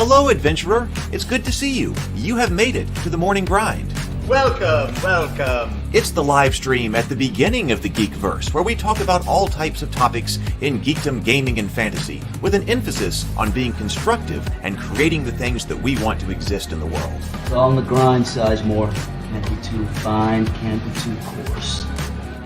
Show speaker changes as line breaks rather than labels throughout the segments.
Hello, adventurer. It's good to see you. You have made it to the morning grind.
Welcome, welcome.
It's the live stream at the beginning of the geekverse, where we talk about all types of topics in geekdom, gaming, and fantasy, with an emphasis on being constructive and creating the things that we want to exist in the world.
It's all on the grind, Sizemore. Can't be too fine, can't be too coarse.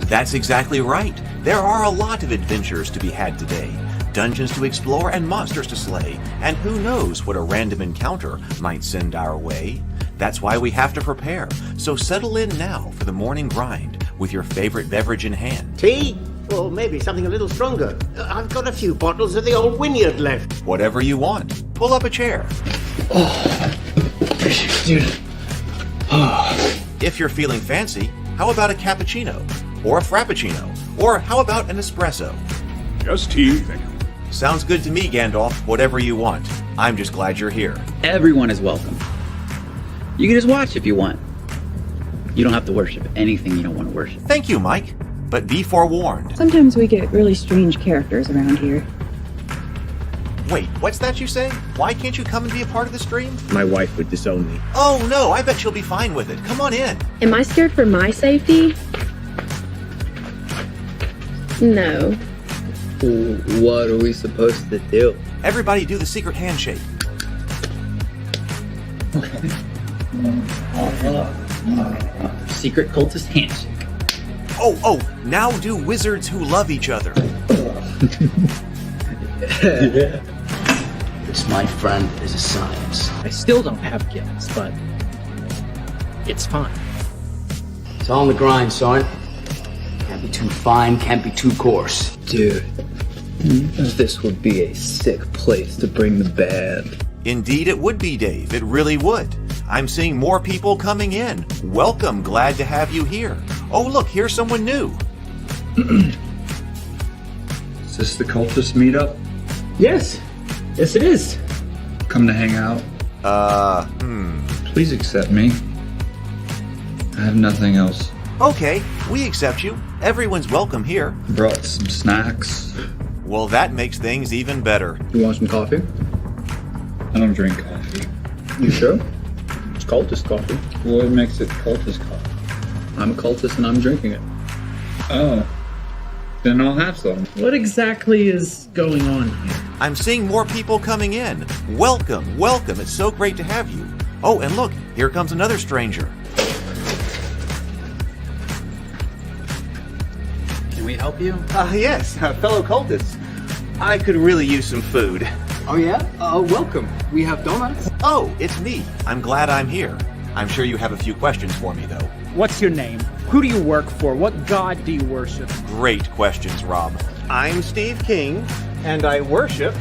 That's exactly right. There are a lot of adventures to be had today. Dungeons to explore and monsters to slay, and who knows what a random encounter might send our way. That's why we have to prepare, so settle in now for the morning grind with your favorite beverage in hand.
Tea? Or maybe something a little stronger. I've got a few bottles of the old Wynyard left.
Whatever you want. Pull up a chair.
Dude.
If you're feeling fancy, how about a cappuccino? Or a frappuccino? Or how about an espresso?
Just tea, thank you.
Sounds good to me, Gandalf. Whatever you want. I'm just glad you're here.
Everyone is welcome. You can just watch if you want. You don't have to worship anything you don't want to worship.
Thank you, Mike. But be forewarned.
Sometimes we get really strange characters around here.
Wait, what's that you say? Why can't you come and be a part of the stream?
My wife would disown me.
Oh no, I bet she'll be fine with it. Come on in.
Am I scared for my safety? No.
What are we supposed to do?
Everybody do the secret handshake.
Secret cultist handshake.
Oh, now do wizards who love each other.
This, my friend, is a science.
I still don't have gifts, but it's fine.
It's all on the grind, son. Can't be too fine, can't be too coarse.
Dude, this would be a sick place to bring the band.
Indeed it would be, Dave. It really would. I'm seeing more people coming in. Welcome, glad to have you here. Oh, look, here's someone new.
Is this the cultist meetup?
Yes it is.
Come to hang out? Please accept me. I have nothing else.
Okay, we accept you. Everyone's welcome here.
Brought some snacks.
Well, that makes things even better.
You want some coffee? I don't drink coffee. You sure? It's cultist coffee. What makes it cultist coffee? I'm a cultist and I'm drinking it. Oh. Then I'll have some.
What exactly is going on here?
I'm seeing more people coming in. Welcome. It's so great to have you. Oh, and look, here comes another stranger.
Can we help you?
Yes, fellow cultists. I could really use some food.
Oh yeah? Welcome. We have donuts.
Oh, it's me. I'm glad I'm here. I'm sure you have a few questions for me, though.
What's your name? Who do you work for? What god do you worship?
Great questions, Rob.
I'm Steve King, and I worship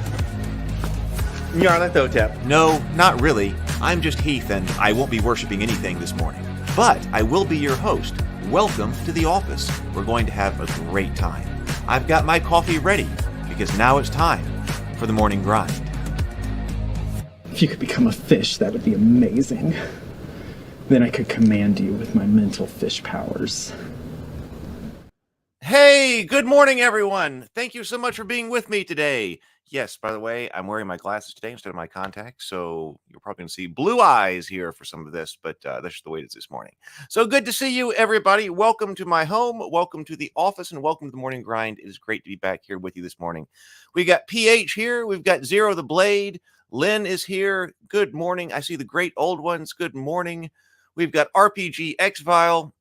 Nyarlathotep.
No, not really. I'm just Heath, and I won't be worshiping anything this morning. But I will be your host. Welcome to the office. We're going to have a great time. I've got my coffee ready, because now it's time for the morning grind.
If you could become a fish, that would be amazing. Then I could command you with my mental fish powers.
Hey, good morning, everyone. Thank you so much for being with me today. Yes, by the way, I'm wearing my glasses today instead of my contacts, so you're probably going to see blue eyes here for some of this, but that's just the way it is this morning. So good to see you, everybody. Welcome to my home. Welcome to the office, and welcome to the morning grind. It is great to be back here with you this morning. We got PH here. We've got Zero the Blade. Lynn is here. Good morning. I see the great old ones. Good morning. We've got RPG X-Vile.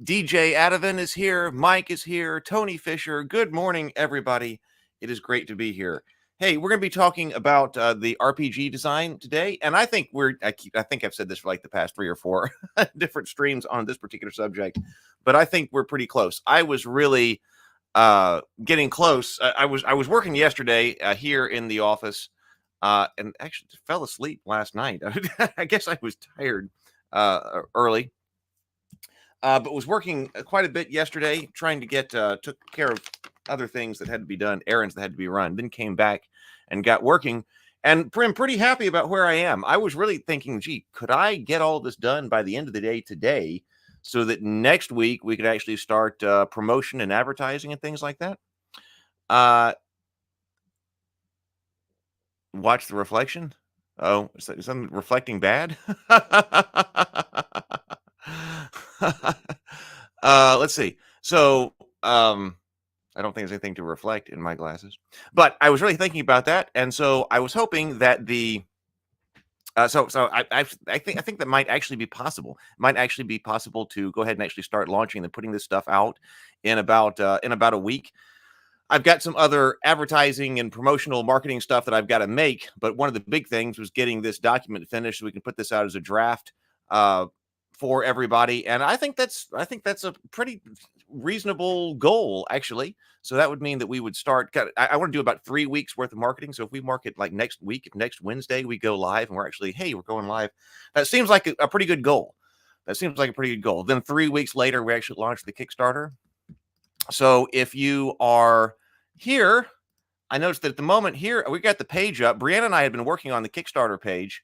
DJ Adavan is here. Mike is here. Tony Fisher. Good morning, everybody. It is great to be here. Hey, we're going to be talking about the RPG design today, and I think I think I've said this for like the past 3 or 4 different streams on this particular subject, but I think we're pretty close. I was really getting close. I was working yesterday here in the office, and actually fell asleep last night. I guess I was tired early, but was working quite a bit yesterday, trying to get took care of other things that had to be done, errands that had to be run, then came back and got working, and I'm pretty happy about where I am. I was really thinking, gee, could I get all this done by the end of the day today so that next week we could actually start promotion and advertising and things like that? Watch the reflection. Oh, is something reflecting bad? Let's see. So, I don't think there's anything to reflect in my glasses, but I was really thinking about that, and so I was hoping that the I think that might actually be possible. Might actually be possible to go ahead and actually start launching and putting this stuff out in about a week. I've got some other advertising and promotional marketing stuff that I've got to make, but one of the big things was getting this document finished so we can put this out as a draft for everybody. And I think that's a pretty reasonable goal, actually. So that would mean that we would start. I want to do about 3 weeks worth of marketing. So if we market like next week, if next Wednesday we go live and we're actually, hey, we're going live, that seems like a pretty good goal. That seems like a pretty good goal. Then 3 weeks later, we actually launch the Kickstarter. So if you are here, I noticed that at the moment here, we got the page up. Brianna and I had been working on the Kickstarter page,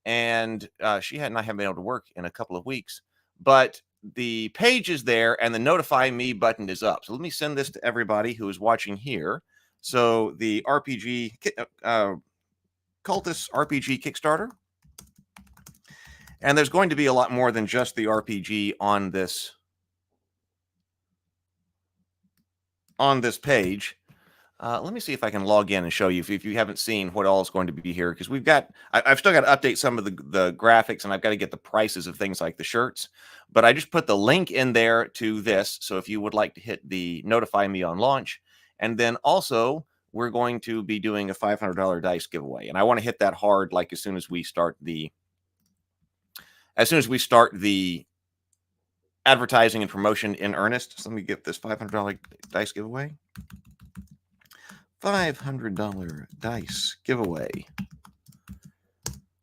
and she and I haven't been able to work in a couple of weeks. But the page is there, and the Notify Me button is up. So let me send this to everybody who is watching here. So the Cultists RPG Kickstarter. And there's going to be a lot more than just the RPG on this page. Let me see if I can log in and show you if you haven't seen what all is going to be here, because I've still got to update some of the graphics, and I've got to get the prices of things like the shirts. But I just put the link in there to this. So if you would like to hit the Notify Me on launch, and then also we're going to be doing a $500 dice giveaway, and I want to hit that hard, like as soon as we start the advertising and promotion in earnest. So let me get this $500 dice giveaway. $500 dice giveaway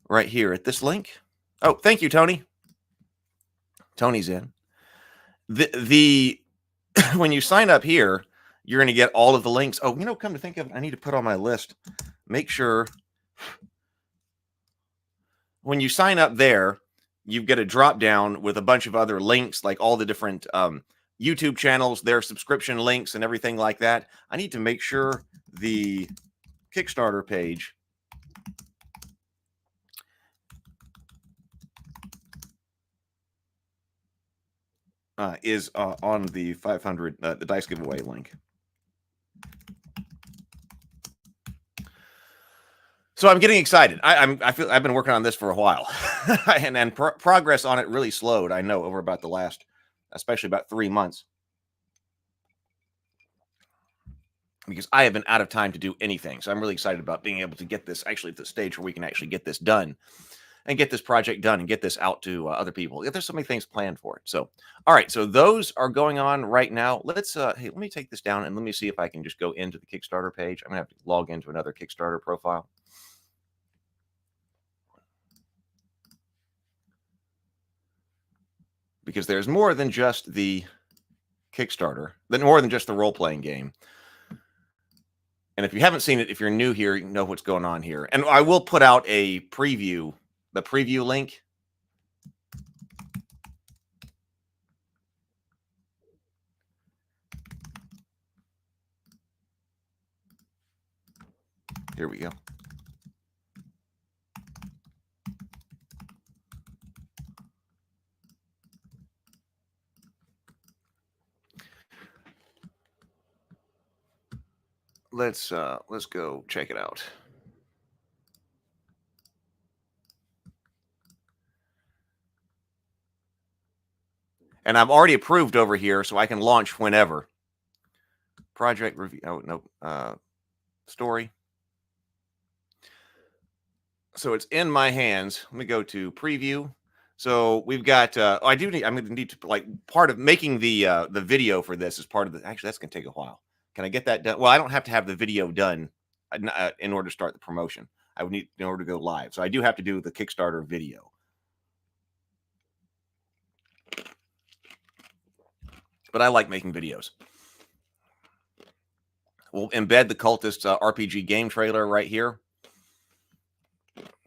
right here at this link. Oh, thank you, Tony. Tony's in. The when you sign up here, you're going to get all of the links. Oh, come to think of it, I need to put on my list. Make sure when you sign up there, you've got a drop down with a bunch of other links, like all the different YouTube channels, their subscription links and everything like that. I need to make sure the Kickstarter page is on the 500 the dice giveaway link. So I'm getting excited. I feel I've been working on this for a while, and progress on it really slowed. I know over about the last, especially about 3 months, because I have been out of time to do anything. So I'm really excited about being able to get this actually at the stage where we can actually get this done and get this project done and get this out to other people. There's so many things planned for it. So, all right. So those are going on right now. Let's, hey, let me take this down and let me see if I can just go into the Kickstarter page. I'm gonna have to log into another Kickstarter profile. Because there's more than just the Kickstarter, more than just the role-playing game. And if you haven't seen it, if you're new here, you know what's going on here. And I will put out a preview, the preview link. Here we go. Let's go check it out. And I'm already approved over here, so I can launch whenever. Project review. Oh, no. Story. So it's in my hands. Let me go to preview. So we've got. I'm going to need to, like, part of making the video for this is part of the. Actually, that's going to take a while. Can I get that done? Well, I don't have to have the video done in order to start the promotion. I would need in order to go live. So I do have to do the Kickstarter video. But I like making videos. We'll embed the Cultists RPG game trailer right here.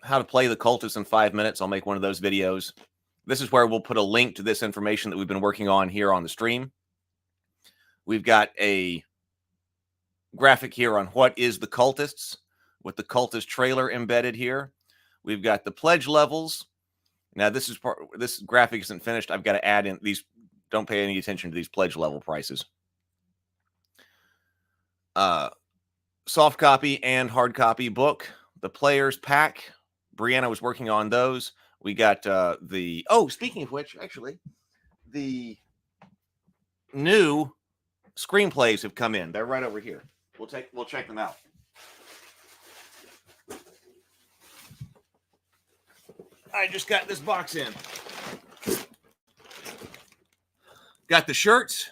How to play the Cultists in 5 minutes. I'll make one of those videos. This is where we'll put a link to this information that we've been working on here on the stream. We've got a graphic here on what is the Cultists. with the Cultist trailer embedded here. We've got the pledge levels. Now, this graphic isn't finished. I've got to add in these. Don't pay any attention to these pledge level prices. Soft copy and hard copy book. The players pack. Brianna was working on those. We got speaking of which, actually, the new screenplays have come in. They're right over here. We'll check them out. I just got this box in. Got the shirts.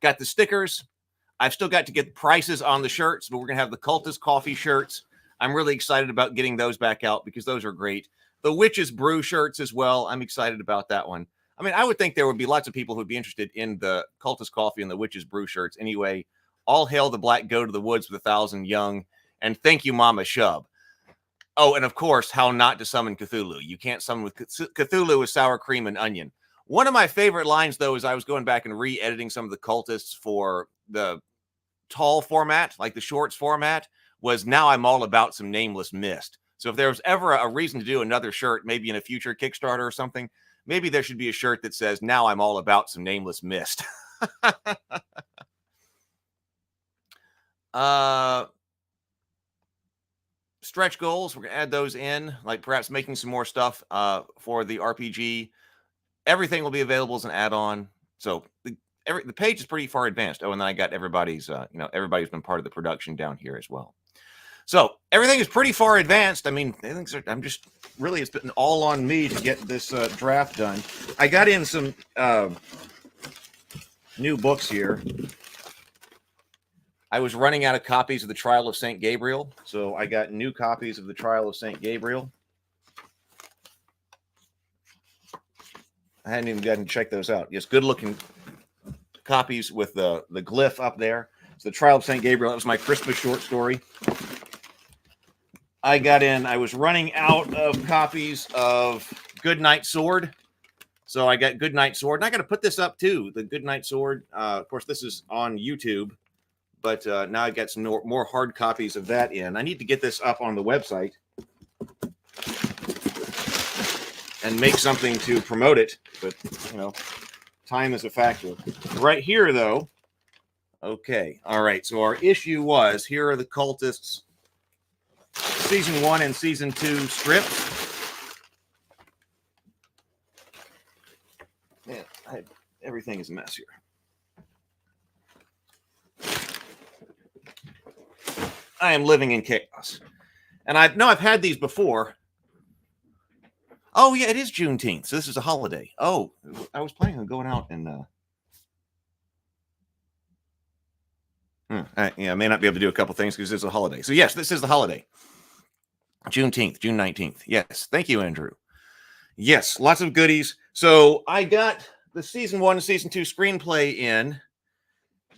Got the stickers. I've still got to get prices on the shirts, but we're going to have the Cultist coffee shirts. I'm really excited about getting those back out because those are great. The Witch's Brew shirts as well. I'm excited about that one. I mean, I would think there would be lots of people who would be interested in the Cultist coffee and the Witch's Brew shirts. Anyway, all hail the Black Goat of the Woods with 1,000 Young. And thank you, Mama Shub. Oh, and of course, how not to summon Cthulhu. You can't summon with Cthulhu with sour cream and onion. One of my favorite lines, though, is I was going back and re-editing some of the Cultists for the tall format, like the shorts format, was now I'm all about some nameless mist. So if there was ever a reason to do another shirt, maybe in a future Kickstarter or something, maybe there should be a shirt that says, now I'm all about some nameless mist. Stretch goals, we're going to add those in, like perhaps making some more stuff for the RPG. Everything will be available as an add-on. So the page is pretty far advanced. Oh, and then I got everybody's, everybody's been part of the production down here as well. So everything is pretty far advanced. I mean, I'm just really, it's been all on me to get this draft done. I got in some new books here. I was running out of copies of the Trial of St. Gabriel, so I got new copies of the Trial of St. Gabriel. I hadn't even gotten to check those out. Yes, good-looking copies with the glyph up there. So the Trial of St. Gabriel, that was my Christmas short story. I was running out of copies of Goodnight Sword. So I got Goodnight Sword. And I got to put this up, too, the Goodnight Sword. Of course, this is on YouTube. But now I got some more hard copies of that in. I need to get this up on the website and make something to promote it. But, time is a factor. Right here, though. Okay. All right. So our issue was, here are the Cultists Season 1 and Season 2 strips. Man, everything is a mess here. I am living in chaos. And I've had these before. Oh, yeah, it is Juneteenth. So this is a holiday. Oh, I was planning on going out and I may not be able to do a couple things because it's a holiday. So yes, this is the holiday. Juneteenth, June 19th. Yes. Thank you, Andrew. Yes, lots of goodies. So I got the Season 1 and Season 2 screenplay in.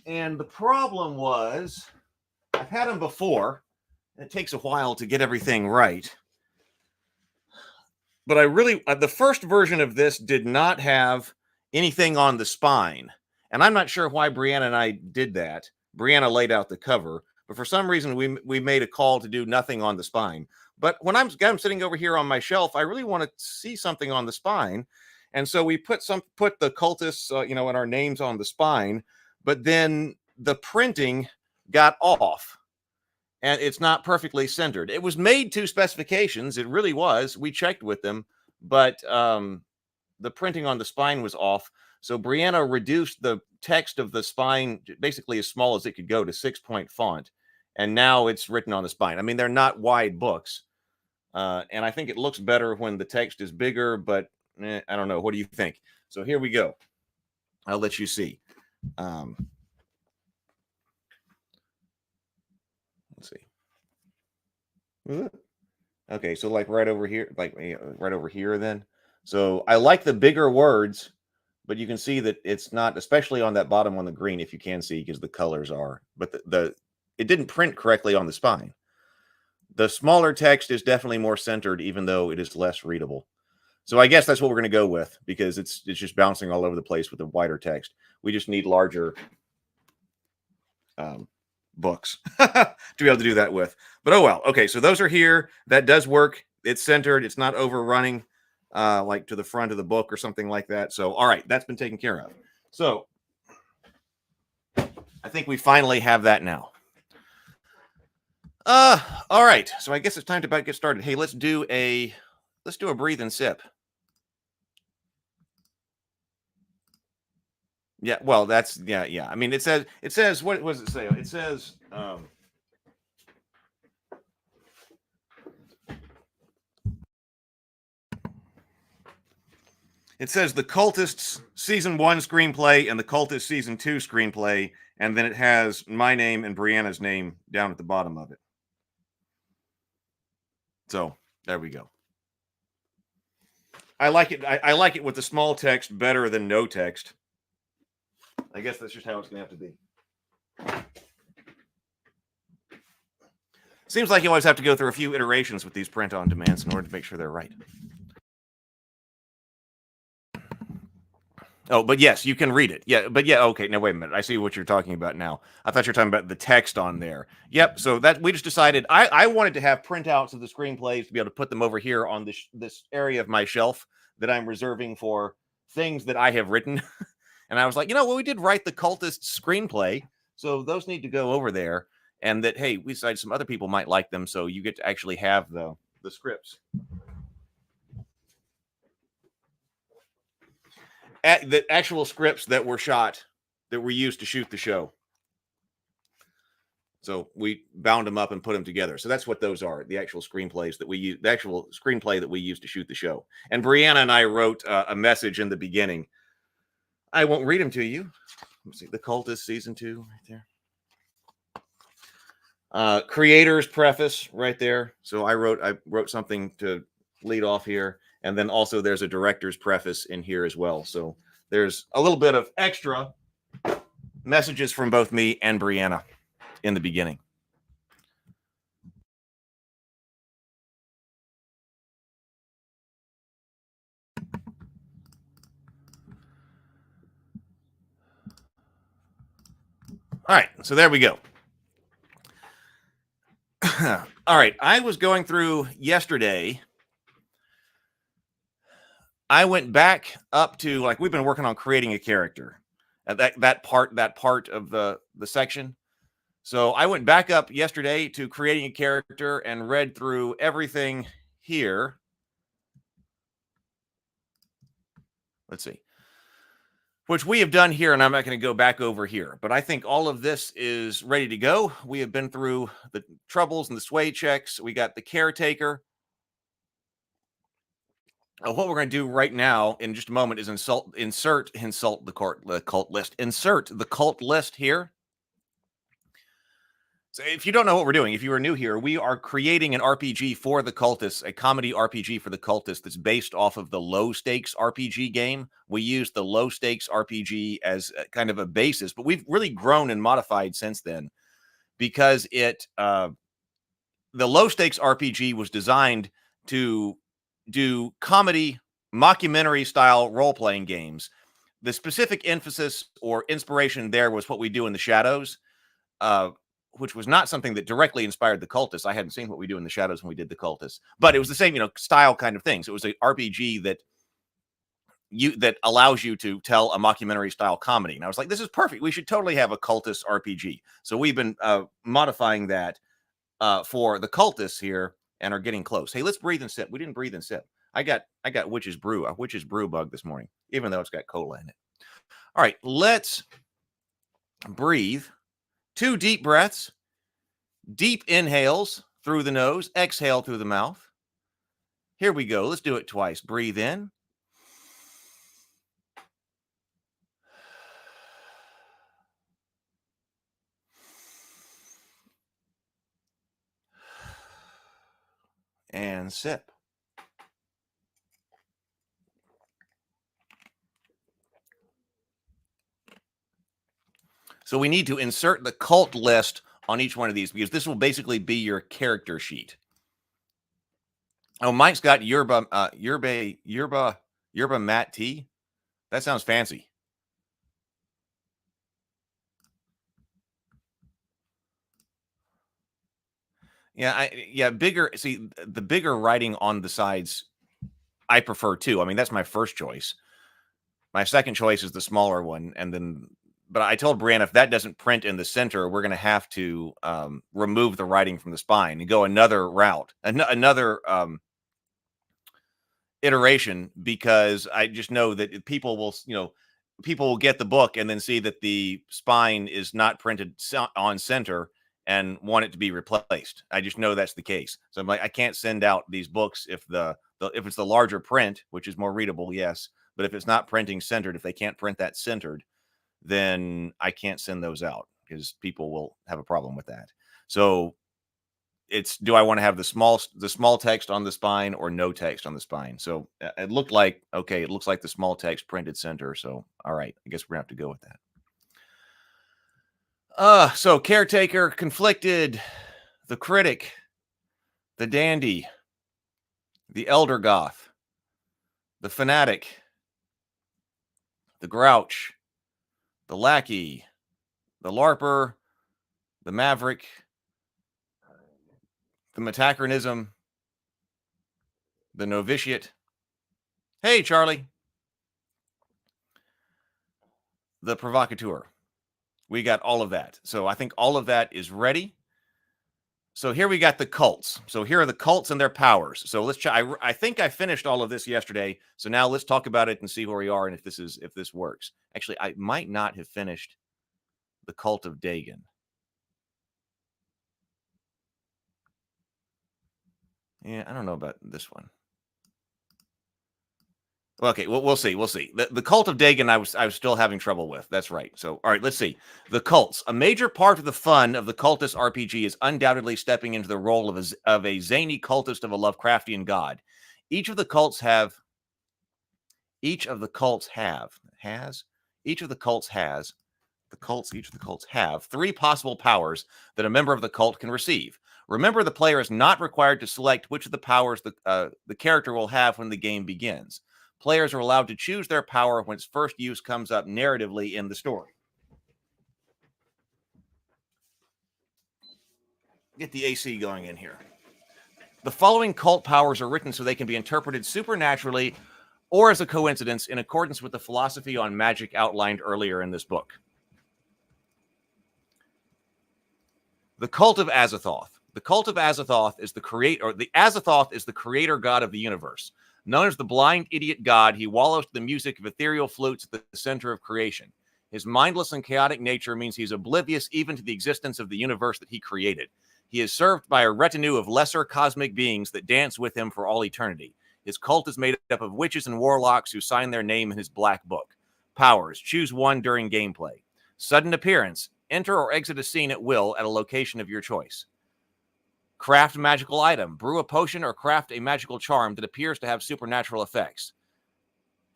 And the problem was, I've had them before. It takes a while to get everything right. But the first version of this did not have anything on the spine. And I'm not sure why Brianna and I did that. Brianna laid out the cover. But for some reason, we made a call to do nothing on the spine. But when I'm sitting over here on my shelf, I really want to see something on the spine. And so we put the Cultists, and our names on the spine. But then the printing got off. And it's not perfectly centered. It was made to specifications. It really was. We checked with them, but the printing on the spine was off. So Brianna reduced the text of the spine basically as small as it could go to 6-point font. And now it's written on the spine. I mean, they're not wide books. And I think it looks better when the text is bigger, but I don't know. What do you think? So here we go. I'll let you see. Let's see. Okay, so like right over here, then. So I like the bigger words, but you can see that it's not, especially on that bottom on the green, if you can see, because the colors are, but it didn't print correctly on the spine. The smaller text is definitely more centered, even though it is less readable. So I guess that's what we're going to go with, because it's just bouncing all over the place with the wider text. We just need larger books to be able to do that with. But oh well. Okay, so those are here. That does work. It's centered. It's not overrunning like to the front of the book or something like that. So all right, that's been taken care of. So I think we finally have that now. All right. So I guess it's time to about get started. Hey, let's do a breathe and sip. Yeah, well, that's yeah. I mean, it says what does it say? It says it says the Cultists season 1 screenplay and the Cultists season 2 screenplay, and then it has my name and Brianna's name down at the bottom of it. So there we go. I like it. I like it with the small text better than no text. I guess that's just how it's going to have to be. Seems like you always have to go through a few iterations with these print-on demands in order to make sure they're right. Oh, but yes, you can read it. Yeah, but yeah, okay. Now, wait a minute. I see what you're talking about now. I thought you were talking about the text on there. Yep, so that we just decided I wanted to have printouts of the screenplays to be able to put them over here on this area of my shelf that I'm reserving for things that I have written. And I was like, well, we did write the Cultist screenplay, so those need to go over there. And that, hey, we decided some other people might like them, so you get to actually have the scripts. The actual scripts that were shot, that were used to shoot the show. So we bound them up and put them together. So that's what those are, the actual screenplays that we use, the actual screenplay that we used to shoot the show. And Brianna and I wrote a message in the beginning. I won't read them to you. Let's see, the Cultist season 2 right there. Creator's preface right there. So I wrote something to lead off here, and then also there's a director's preface in here as well. So there's a little bit of extra messages from both me and Brianna in the beginning. All right, so there we go. All right, I was going through yesterday. I went back up to, like, we've been working on creating a character. That part of the section. So I went back up yesterday to creating a character and read through everything here. Let's see. Which we have done here, and I'm not going to go back over here. But I think all of this is ready to go. We have been through the troubles and the sway checks. We got the caretaker. What we're going to do right now in just a moment is insert the cult list. Insert the cult list here. So if you don't know what we're doing, if you are new here, we are creating an RPG for the Cultists, a comedy RPG for the Cultists that's based off of the low stakes RPG game. We use the low stakes RPG as kind of a basis, but we've really grown and modified since then because the low stakes RPG was designed to do comedy, mockumentary style role-playing games. The specific emphasis or inspiration there was what we do in the shadows, which was not something that directly inspired the Cultists. I hadn't seen what we do in the shadows when we did the Cultists, but it was the same, style kind of things. It was an RPG that allows you to tell a mockumentary style comedy. And I was like, this is perfect. We should totally have a Cultist RPG. So we've been modifying that for the Cultists here and are getting close. Hey, let's breathe and sip. We didn't breathe and sip. I got witch's brew, a witch's brew bug this morning, even though it's got cola in it. All right, let's breathe. 2 deep breaths, deep inhales through the nose, exhale through the mouth. Here we go. Let's do it twice. Breathe in. And sip. So we need to insert the cult list on each one of these because this will basically be your character sheet. Oh, Mike's got yerba mat tea. That sounds fancy. Yeah, bigger. See, the bigger writing on the sides, I prefer too. I mean, that's my first choice. My second choice is the smaller one, and then. But I told Brianna if that doesn't print in the center, we're going to have to remove the writing from the spine and go another route, another iteration, because I just know that people will, people will get the book and then see that the spine is not printed on center and want it to be replaced. I just know that's the case. So I'm like, I can't send out these books if if it's the larger print, which is more readable, yes, but if it's not printing centered, if they can't print that centered, then I can't send those out because people will have a problem with that. So it's, do I want to have the small text on the spine or no text on the spine? So it looked like, okay, it looks like the small text printed center. So, all right, I guess we're gonna have to go with that. So caretaker, conflicted, the critic, the dandy, the elder goth, the fanatic, the grouch, the lackey, the larper, the maverick, the metachronism, the novitiate. Hey, Charlie. The provocateur. We got all of that. So I think all of that is ready. So here we got the cults. So here are the cults and their powers. So let's try. I think I finished all of this yesterday. So now let's talk about it and see where we are and if this works. Actually, I might not have finished the cult of Dagon. Yeah, I don't know about this one. Okay, well, we'll see. We'll see. The cult of Dagon, I was still having trouble with. That's right. So, all right, let's see. The cults. A major part of the fun of the Cultist RPG is undoubtedly stepping into the role of a zany cultist of a Lovecraftian god. Each of the cults has each of the cults have 3 possible powers that a member of the cult can receive. Remember, the player is not required to select which of the powers the character will have when the game begins. Players are allowed to choose their power when its first use comes up narratively in the story. Get the AC going in here. The following cult powers are written so they can be interpreted supernaturally or as a coincidence in accordance with the philosophy on magic outlined earlier in this book. The cult of Azathoth. The cult of Azathoth is the creator god of the universe. Known as the blind idiot god, he wallows to the music of ethereal flutes at the center of creation. His mindless and chaotic nature means he's oblivious even to the existence of the universe that he created. He is served by a retinue of lesser cosmic beings that dance with him for all eternity. His cult is made up of witches and warlocks who sign their name in his black book. Powers. Choose one during gameplay. Sudden appearance. Enter or exit a scene at will at a location of your choice. Craft magical item. Brew a potion or craft a magical charm that appears to have supernatural effects.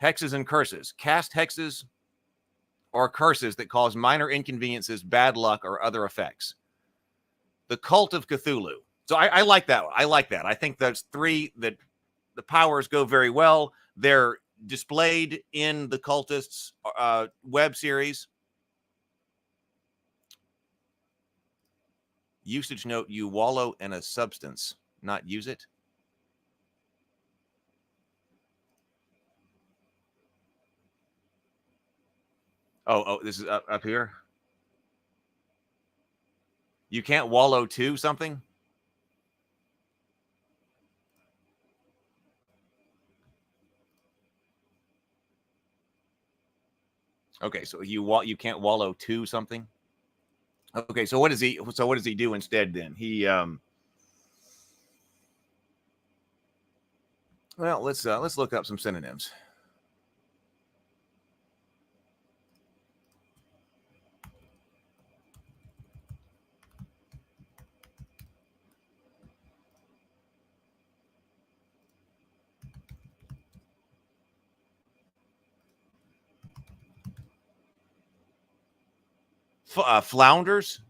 Hexes and curses. Cast hexes or curses that cause minor inconveniences, bad luck, or other effects. The cult of Cthulhu. So I like that. I like that. I think those 3 that the powers go very well. They're displayed in the Cultists web series. Usage note, you wallow in a substance, not use it. Oh, this is up here. You can't wallow to something? Okay, so you can't wallow to something? Okay, so what does he do instead then? He well, let's look up some synonyms. Flounders.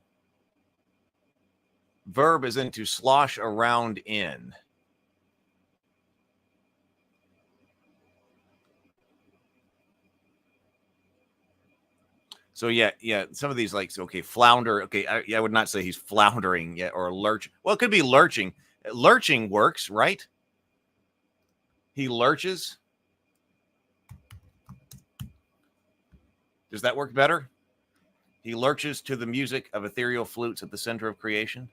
Verb is in to slosh around in. So yeah, some of these like okay, flounder. Okay, I would not say he's floundering yet or lurch. Well, it could be lurching. Lurching works, right? He lurches. Does that work better? He lurches to the music of ethereal flutes at the center of creation.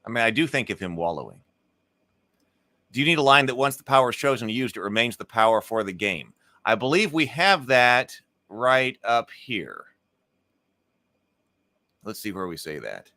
I mean, I do think of him wallowing. Do you need a line that once the power is chosen and used, it remains the power for the game? I believe we have that right up here. Let's see where we say that.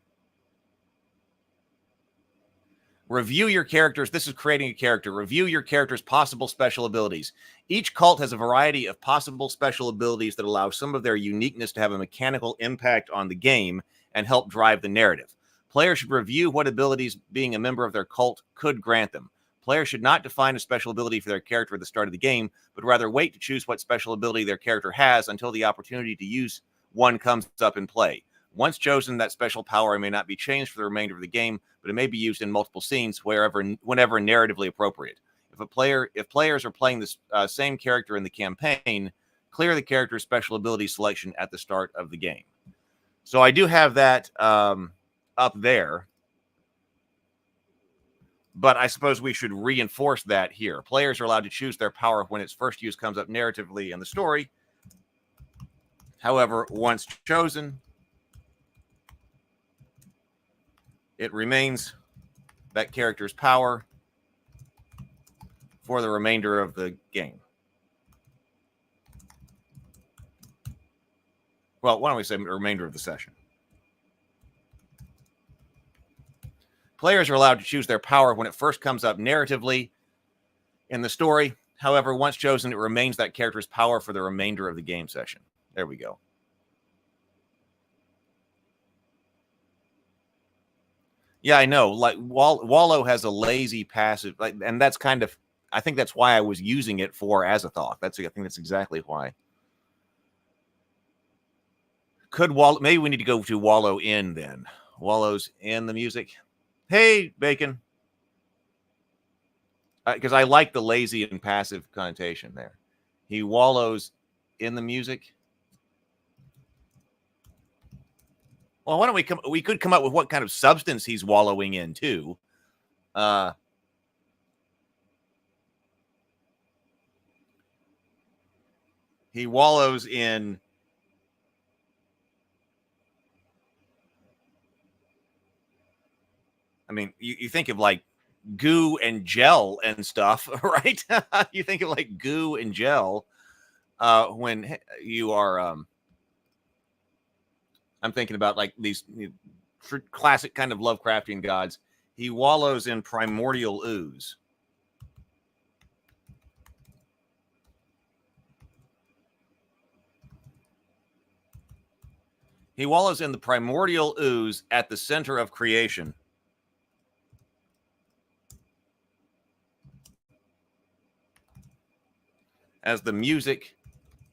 Review your characters. This is creating a character. Review your character's possible special abilities. Each cult has a variety of possible special abilities that allow some of their uniqueness to have a mechanical impact on the game and help drive the narrative. Players should review what abilities being a member of their cult could grant them. Players should not define a special ability for their character at the start of the game, but rather wait to choose what special ability their character has until the opportunity to use one comes up in play. Once chosen, that special power may not be changed for the remainder of the game, but it may be used in multiple scenes whenever narratively appropriate. If players are playing the same character in the campaign, clear the character's special ability selection at the start of the game. So I do have that up there, but I suppose we should reinforce that here. Players are allowed to choose their power when its first use comes up narratively in the story. However, once chosen, it remains that character's power for the remainder of the game. Well, why don't we say the remainder of the session? Players are allowed to choose their power when it first comes up narratively in the story. However, once chosen, it remains that character's power for the remainder of the game session. There we go. Yeah, I know. Like Wallow has a lazy passive, and that's kind of. I think that's why I was using it for Azathoth. I think that's exactly why. Could Wallow? Maybe we need to go to Wallow in then. Wallow's in the music. Hey, Bacon. Because I like the lazy and passive connotation there. He wallows in the music. Well, why don't we could come up with what kind of substance he's wallowing in too. He wallows in I mean, you think of like goo and gel and stuff, right? You think of like goo and gel when you are I'm thinking about like these classic kind of Lovecraftian gods. He wallows in primordial ooze. He wallows in the primordial ooze at the center of creation. As the music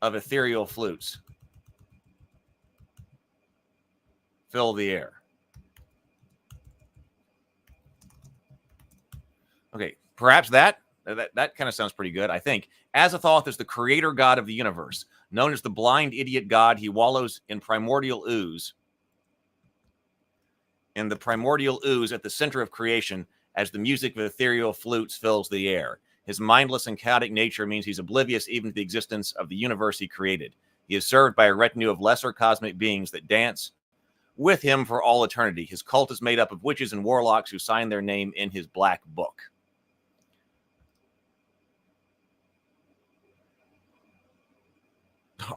of ethereal flutes fill the air. Okay, perhaps that kind of sounds pretty good, I think. Azathoth is the creator god of the universe. Known as the blind idiot god, he wallows in primordial ooze. In the primordial ooze at the center of creation as the music of ethereal flutes fills the air. His mindless and chaotic nature means he's oblivious even to the existence of the universe he created. He is served by a retinue of lesser cosmic beings that dance with him for all eternity. His cult is made up of witches and warlocks who sign their name in his black book.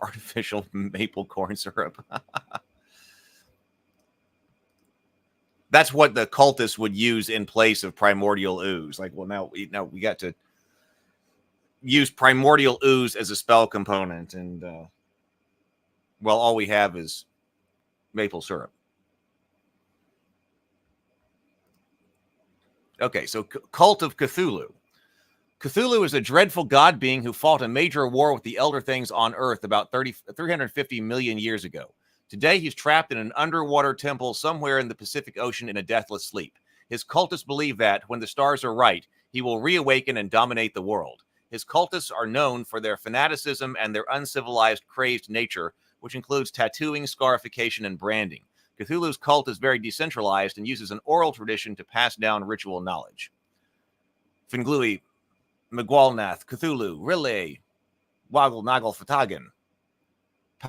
Artificial maple corn syrup. That's what the cultists would use in place of primordial ooze. Like, well, now we got to use primordial ooze as a spell component, and well, all we have is maple syrup. Okay, so Cult of Cthulhu. Cthulhu is a dreadful god being who fought a major war with the elder things on Earth about 350 million years ago. Today, he's trapped in an underwater temple somewhere in the Pacific Ocean in a deathless sleep. His cultists believe that, when the stars are right, he will reawaken and dominate the world. His cultists are known for their fanaticism and their uncivilized, crazed nature, which includes tattooing, scarification, and branding. Cthulhu's cult is very decentralized and uses an oral tradition to pass down ritual knowledge. Finglui, Migualnath, Cthulhu, Relay, Woggle, Noggle, Fatagan.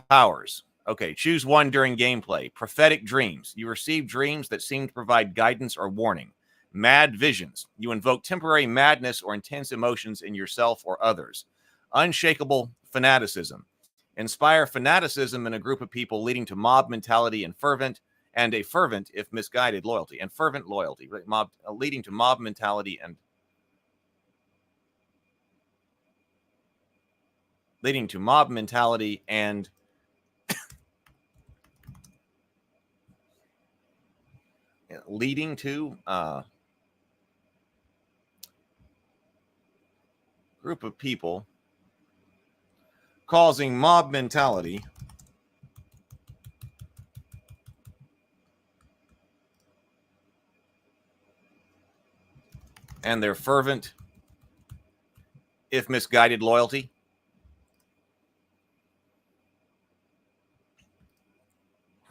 Powers. Okay, choose one during gameplay. Prophetic dreams. You receive dreams that seem to provide guidance or warning. Mad visions. You invoke temporary madness or intense emotions in yourself or others. Unshakable fanaticism. Inspire fanaticism in a group of people, leading to mob mentality and a fervent, if misguided, loyalty. And fervent loyalty. Leading to mob mentality and leading to mob mentality and leading to group of people causing mob mentality and their fervent, if misguided, loyalty.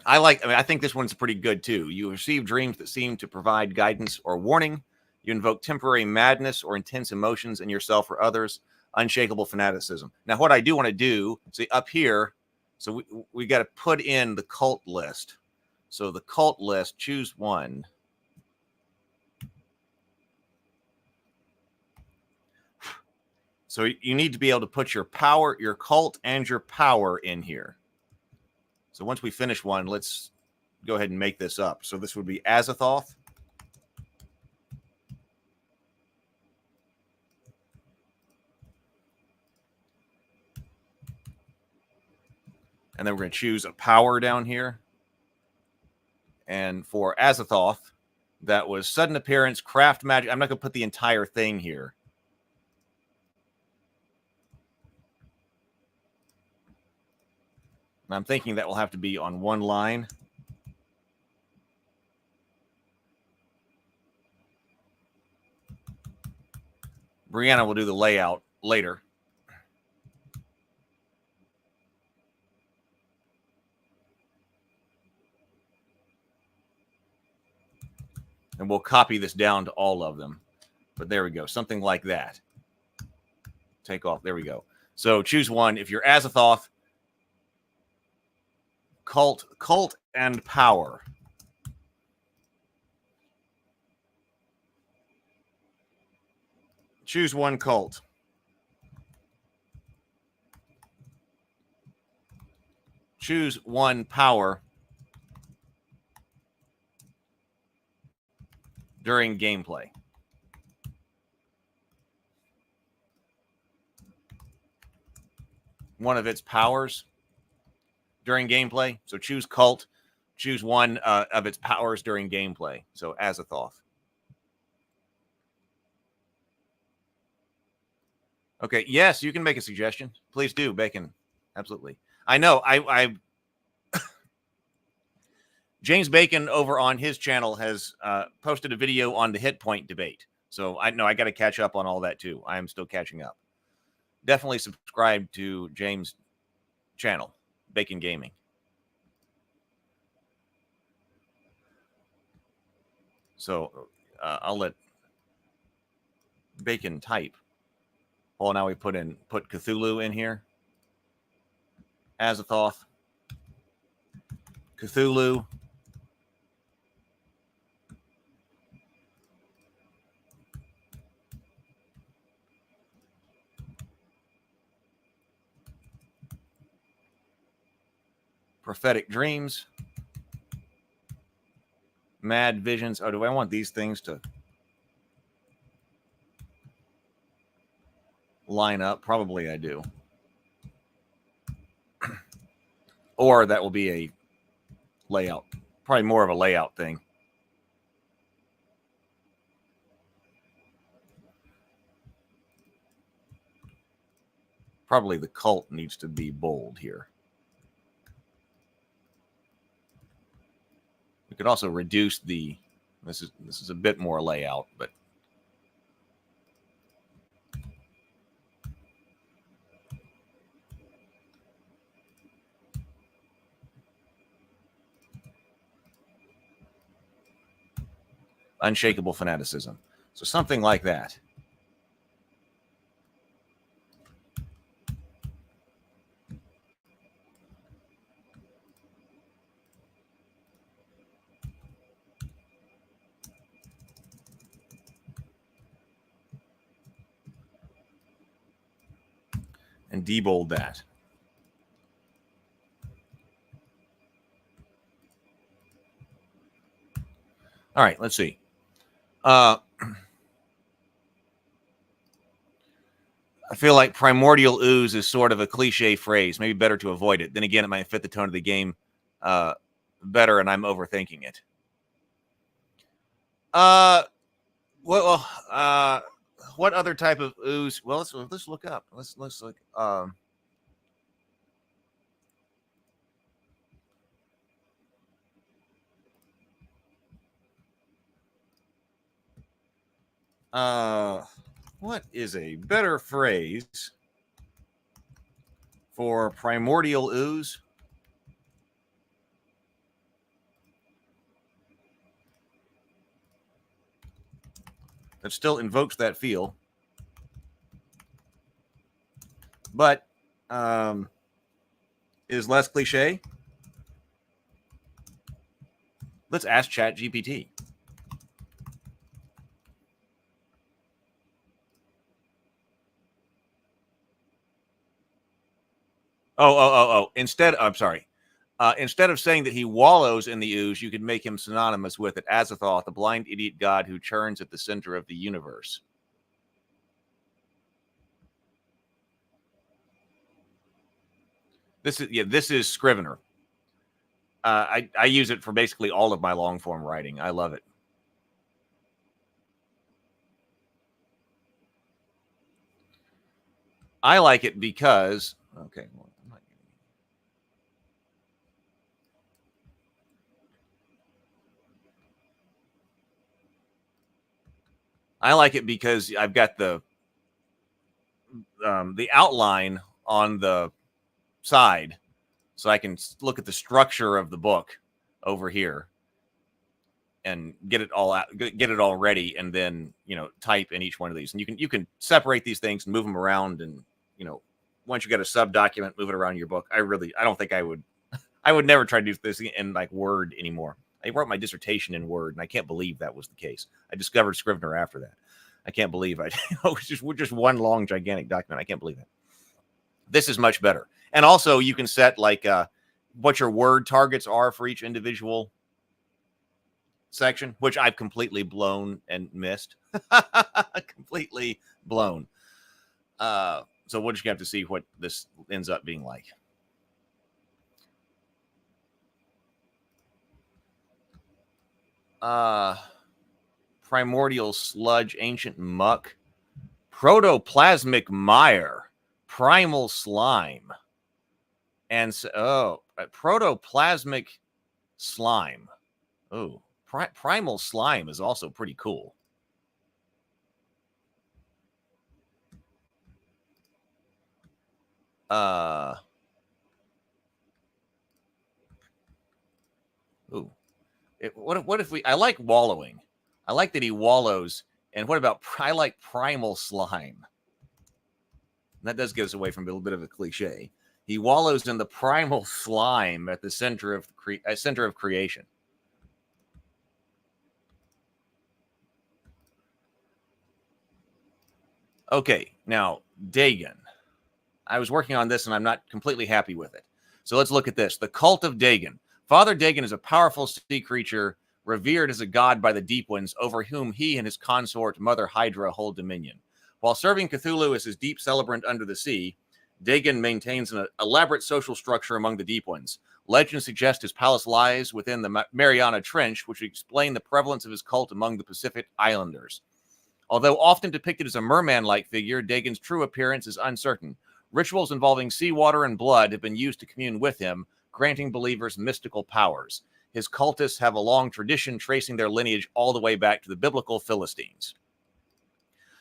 I think this one's pretty good too. You receive dreams that seem to provide guidance or warning. You invoke temporary madness or intense emotions in yourself or others. Unshakable fanaticism. Now, what I do want to do, see up here, so we got to put in the cult list. So the cult list, choose one. So you need to be able to put your power, your cult, and your power in here. So once we finish one, let's go ahead and make this up. So this would be Azathoth. And then we're going to choose a power down here. And for Azathoth, that was sudden appearance, craft magic. I'm not going to put the entire thing here. And I'm thinking that will have to be on one line. Brianna will do the layout later. And we'll copy this down to all of them. But there we go. Something like that. Take off. There we go. So choose one. If you're Azathoth, cult and power. Choose one cult. Choose one power during gameplay. One of its powers during gameplay. So choose cult. Choose one of its powers during gameplay. So Azathoth. Okay. Yes, you can make a suggestion. Please do, Bacon. Absolutely. I know. I James Bacon over on his channel has posted a video on the hit point debate. So I know I got to catch up on all that too. I am still catching up. Definitely subscribe to James' channel, Bacon Gaming. So I'll let Bacon type. Well, now we put Cthulhu in here. Azathoth. Cthulhu. Prophetic dreams. Mad visions. Oh, do I want these things to line up? Probably I do. Or that will be a layout. Probably more of a layout thing. Probably the cult needs to be bold here. could also reduce the. This is a bit more layout, but unshakable fanaticism. So something like that. And debold that. All right, let's see. I feel like primordial ooze is sort of a cliche phrase. Maybe better to avoid it. Then again, it might fit the tone of the game better, and I'm overthinking it. What other type of ooze? Well, let's look up. Let's look. What is a better phrase for primordial ooze? That still invokes that feel, but is less cliche. Let's ask ChatGPT. Instead of saying that he wallows in the ooze, you could make him synonymous with it. Azathoth, the blind idiot god who churns at the center of the universe. This is Scrivener. I use it for basically all of my long form writing. I love it. I like it because I like it because I've got the outline on the side, so I can look at the structure of the book over here and get it all out, get it all ready, and then type in each one of these. And you can separate these things and move them around, and once you get a sub document, move it around your book. I don't think I would never try to do this in like Word anymore. I wrote my dissertation in Word, and I can't believe that was the case. I discovered Scrivener after that. I can't believe it was just one long, gigantic document. I can't believe that. This is much better. And also, you can set like what your word targets are for each individual section, which I've completely blown and missed. Completely blown. So we'll just have to see what this ends up being like. Primordial sludge, ancient muck, protoplasmic mire, primal slime, and protoplasmic slime. Oh, primal slime is also pretty cool. What if we? I like wallowing. I like that he wallows. And what about I like primal slime? That does get us away from a little bit of a cliche. He wallows in the primal slime at the center of creation. Okay, now Dagon. I was working on this and I'm not completely happy with it. So let's look at this. The cult of Dagon. Father Dagon is a powerful sea creature revered as a god by the deep ones, over whom he and his consort Mother Hydra hold dominion. While serving Cthulhu as his deep celebrant under the sea, Dagon maintains an elaborate social structure among the deep ones. Legends suggest his palace lies within the Mariana Trench, which would explain the prevalence of his cult among the Pacific Islanders. Although often depicted as a merman-like figure, Dagon's true appearance is uncertain. Rituals involving seawater and blood have been used to commune with him, granting believers mystical powers. His cultists have a long tradition tracing their lineage all the way back to the biblical Philistines.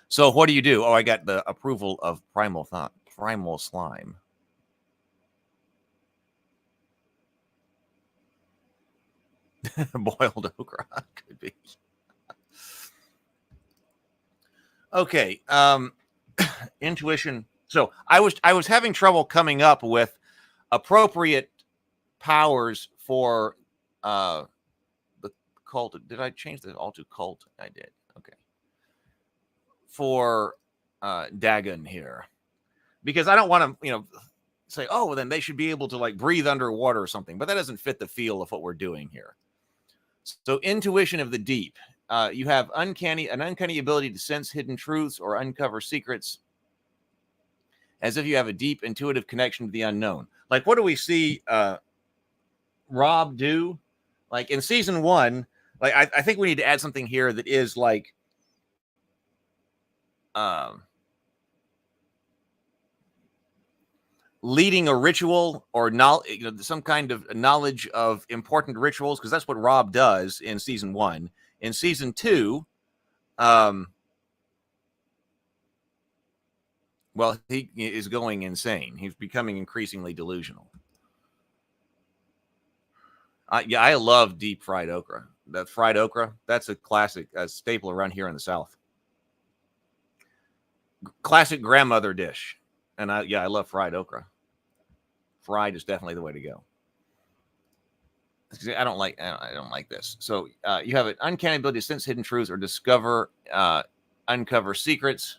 So what do you do? Oh, I got the approval of Primal Thought, Primal Slime. Boiled okra could be. Okay, intuition. So I was having trouble coming up with appropriate powers for the cult. Did I change that all to cult? I did. Okay. For Dagon here, because I don't want to, say, oh, well, then they should be able to like breathe underwater or something, but that doesn't fit the feel of what we're doing here. So intuition of the deep. You have an uncanny ability to sense hidden truths or uncover secrets, as if you have a deep intuitive connection to the unknown. Like, what do we see Rob do? Like in season 1, like I think we need to add something here that is like leading a ritual or some kind of knowledge of important rituals, because that's what Rob does in season 1. In season 2, well, he is going insane. He's becoming increasingly delusional. I love deep fried okra. That fried okra, that's a classic staple around here in the South. Classic grandmother dish. And I love fried okra. Fried is definitely the way to go. I don't like this. So you have an uncanny ability to sense hidden truths or discover, uncover secrets.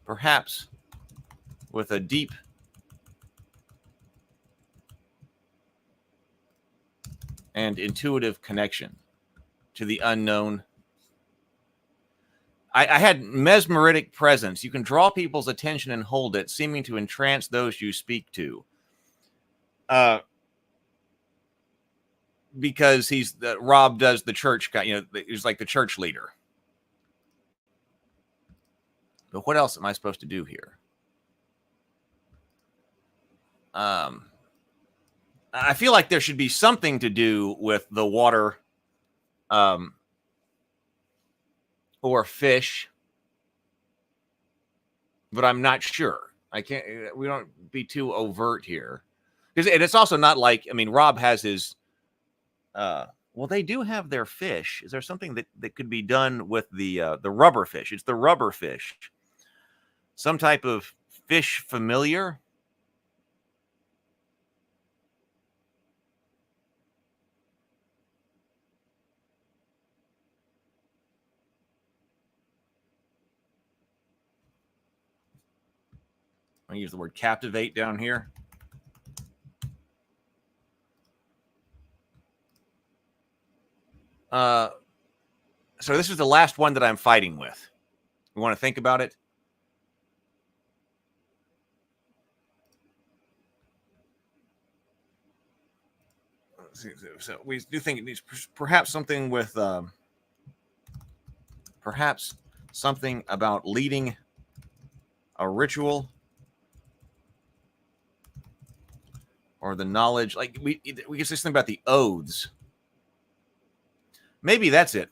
Perhaps with a deep and intuitive connection to the unknown. I had mesmeric presence. You can draw people's attention and hold it, seeming to entrance those you speak to. Because Rob does the church guy, he's like the church leader. But what else am I supposed to do here? I feel like there should be something to do with the water, or fish, but I'm not sure. We don't be too overt here. And it's also not like, Rob has his, well, they do have their fish. Is there something that could be done with the rubber fish? It's the rubber fish. Some type of fish familiar. I use the word captivate down here. So this is the last one that I'm fighting with. We want to think about it. So we do think it needs perhaps something with perhaps something about leading a ritual or the knowledge. Like we get this thing about the oaths. Maybe that's it.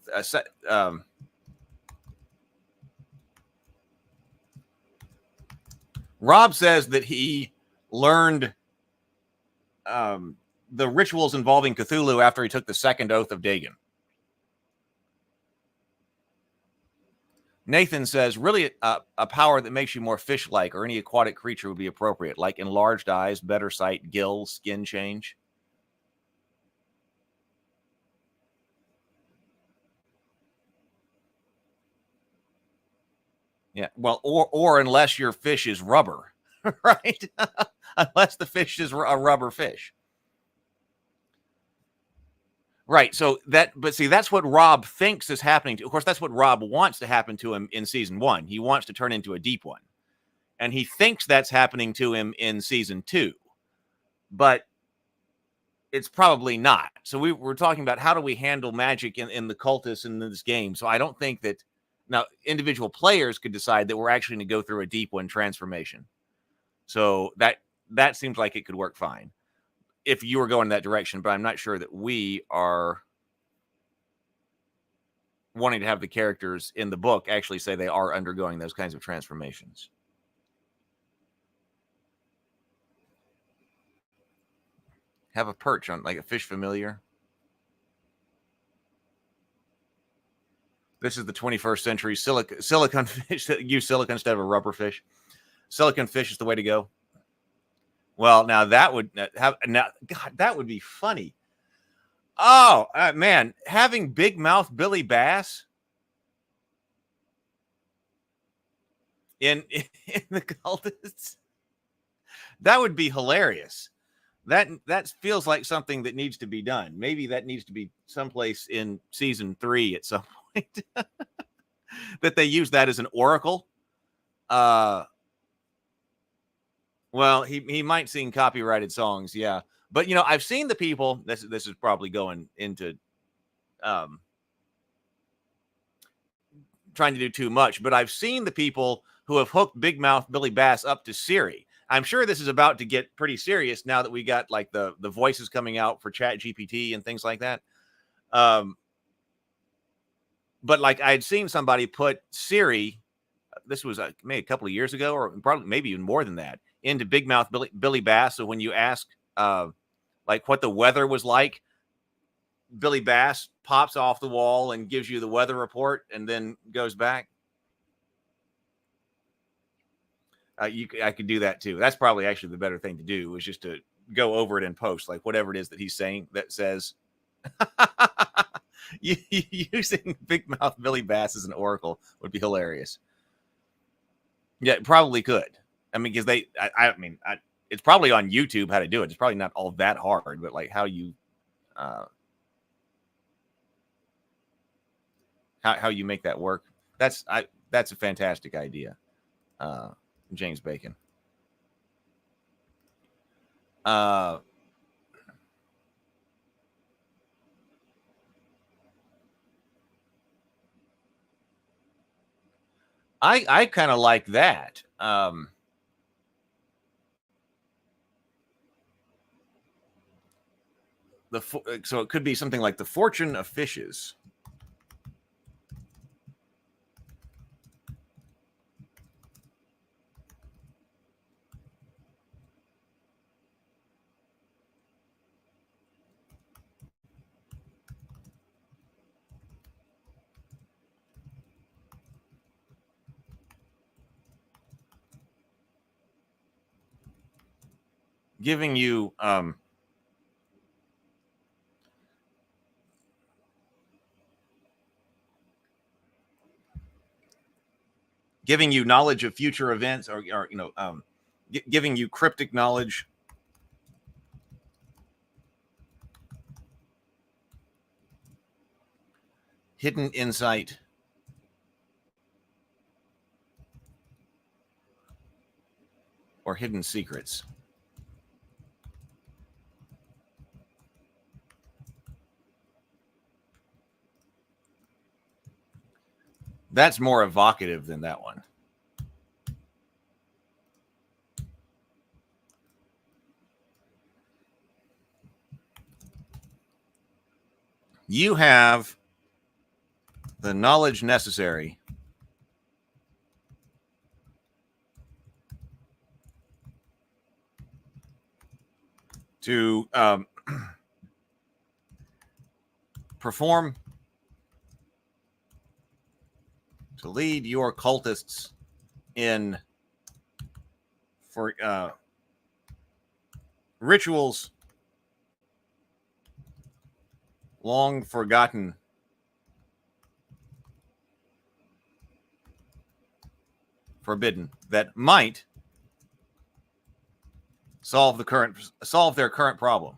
Rob says that he learned the rituals involving Cthulhu after he took the second oath of Dagon. Nathan says, really, a power that makes you more fish-like or any aquatic creature would be appropriate, like enlarged eyes, better sight, gills, skin change. Yeah, well, or unless your fish is rubber, right? Unless the fish is a rubber fish. Right. So that's what Rob thinks is happening. Of course, that's what Rob wants to happen to him in season 1. He wants to turn into a deep one. And he thinks that's happening to him in season 2. But it's probably not. So we're talking about how do we handle magic in the cultists in this game. So I don't think that now individual players could decide that we're actually going to go through a deep one transformation. So that seems like it could work fine. if you were going that direction, but I'm not sure that we are wanting to have the characters in the book actually say they are undergoing those kinds of transformations. Have a perch on, like a fish familiar. This is the 21st century silicon fish that use silicon instead of a rubber fish. Silicon fish is the way to go. Well, now that would have, now, God, that would be funny. Oh, man, having big mouth Billy Bass in the Cultists, that would be hilarious. That feels like something that needs to be done. Maybe that needs to be someplace in season 3 at some point. That they use that as an oracle. Well, he might sing copyrighted songs, yeah. But you know, I've seen the people. This is probably going into trying to do too much. But I've seen the people who have hooked Big Mouth Billy Bass up to Siri. I'm sure this is about to get pretty serious now that we got like the voices coming out for Chat GPT and things like that. But like I had seen somebody put Siri, this was maybe a couple of years ago, or probably maybe even more than that, into Big Mouth Billy Bass. So when you ask like what the weather was like, Billy Bass pops off the wall and gives you the weather report and then goes back. I could do that too. That's probably actually the better thing to do, is just to go over it and post like whatever it is that he's saying that says using Big Mouth Billy Bass as an oracle would be hilarious. Yeah, it probably could. I mean, because it's probably on YouTube how to do it. It's probably not all that hard, but like how you how you make that work. That's a fantastic idea. James Bacon. I kind of like that. So it could be something like the fortune of fishes. Giving you giving you knowledge of future events, or you know, giving you cryptic knowledge. Hidden insight. Or hidden secrets. That's more evocative than that one. You have the knowledge necessary to perform, to lead your cultists in for rituals long forgotten, forbidden, that might solve their current problem.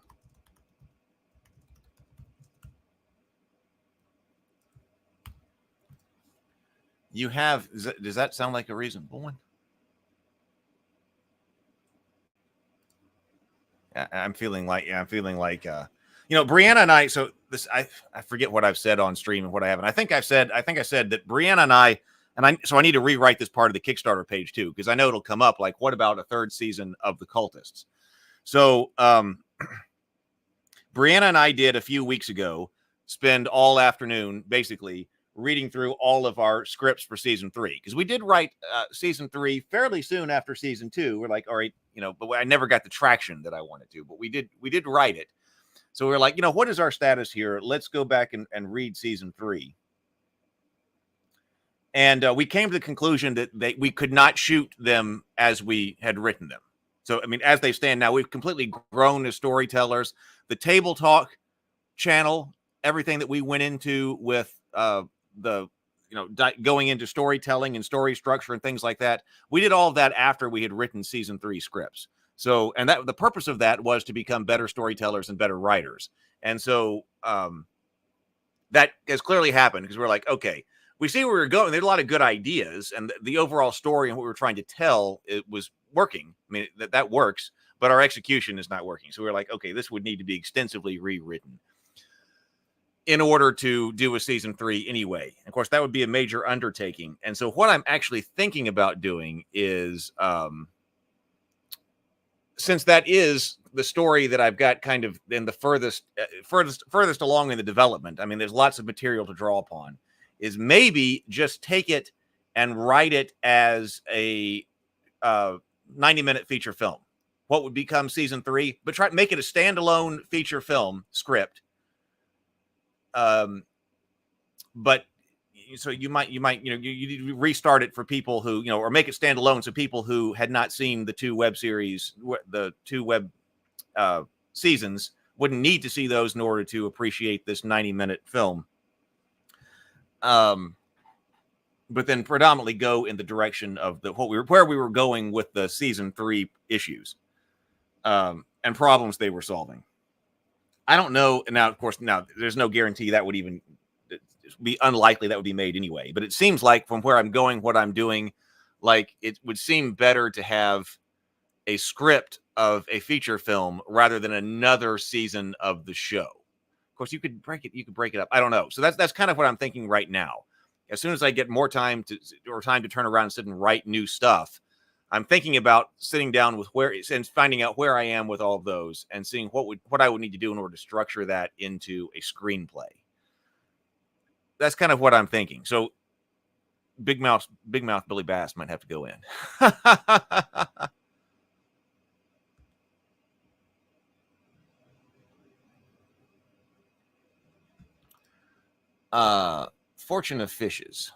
You have, does that sound like a reasonable one? I'm feeling like, you know, Brianna and I, so this, I forget what I've said on stream and what I haven't. I think I said that Brianna and I need to rewrite this part of the Kickstarter page too, because I know it'll come up like, what about a third season of the Cultists? So Brianna and I did a few weeks ago spend all afternoon basically reading through all of our scripts for season 3, because we did write season 3 fairly soon after season 2. We're like, all right, but I never got the traction that I wanted to, but we did write it. So we're like, what is our status here? Let's go back and read season 3. And we came to the conclusion that we could not shoot them as we had written them. So, I mean, as they stand now, we've completely grown as storytellers. The Table Talk channel, everything that we went into with going into storytelling and story structure and things like that, we did all of that after we had written season 3 scripts. So, and that the purpose of that was to become better storytellers and better writers. And so that has clearly happened, because we're like, okay, we see where we're going. There's a lot of good ideas, and the overall story and what we were trying to tell, it was working. I mean, that works, but our execution is not working. So we're like, okay, this would need to be extensively rewritten in order to do a season 3 anyway. Of course, that would be a major undertaking. And so what I'm actually thinking about doing is, since that is the story that I've got kind of in the furthest along in the development, I mean, there's lots of material to draw upon, is maybe just take it and write it as a 90-minute feature film. What would become season 3, but try to make it a standalone feature film script. But so you might you restart it for people who, or make it standalone, so people who had not seen the 2 web series, the 2 web seasons, wouldn't need to see those in order to appreciate this 90-minute film. But then predominantly go in the direction of where we were going with the season 3 issues, and problems they were solving. I don't know. Now, of course, there's no guarantee that would even be unlikely that would be made anyway. But it seems like from where I'm going, what I'm doing, like it would seem better to have a script of a feature film rather than another season of the show. Of course, you could break it up. I don't know. So that's kind of what I'm thinking right now. As soon as I get more time to turn around and sit and write new stuff, I'm thinking about sitting down with and finding out where I am with all of those and seeing what I would need to do in order to structure that into a screenplay. That's kind of what I'm thinking. So Big Mouth Billy Bass might have to go in. Fortune of Fishes.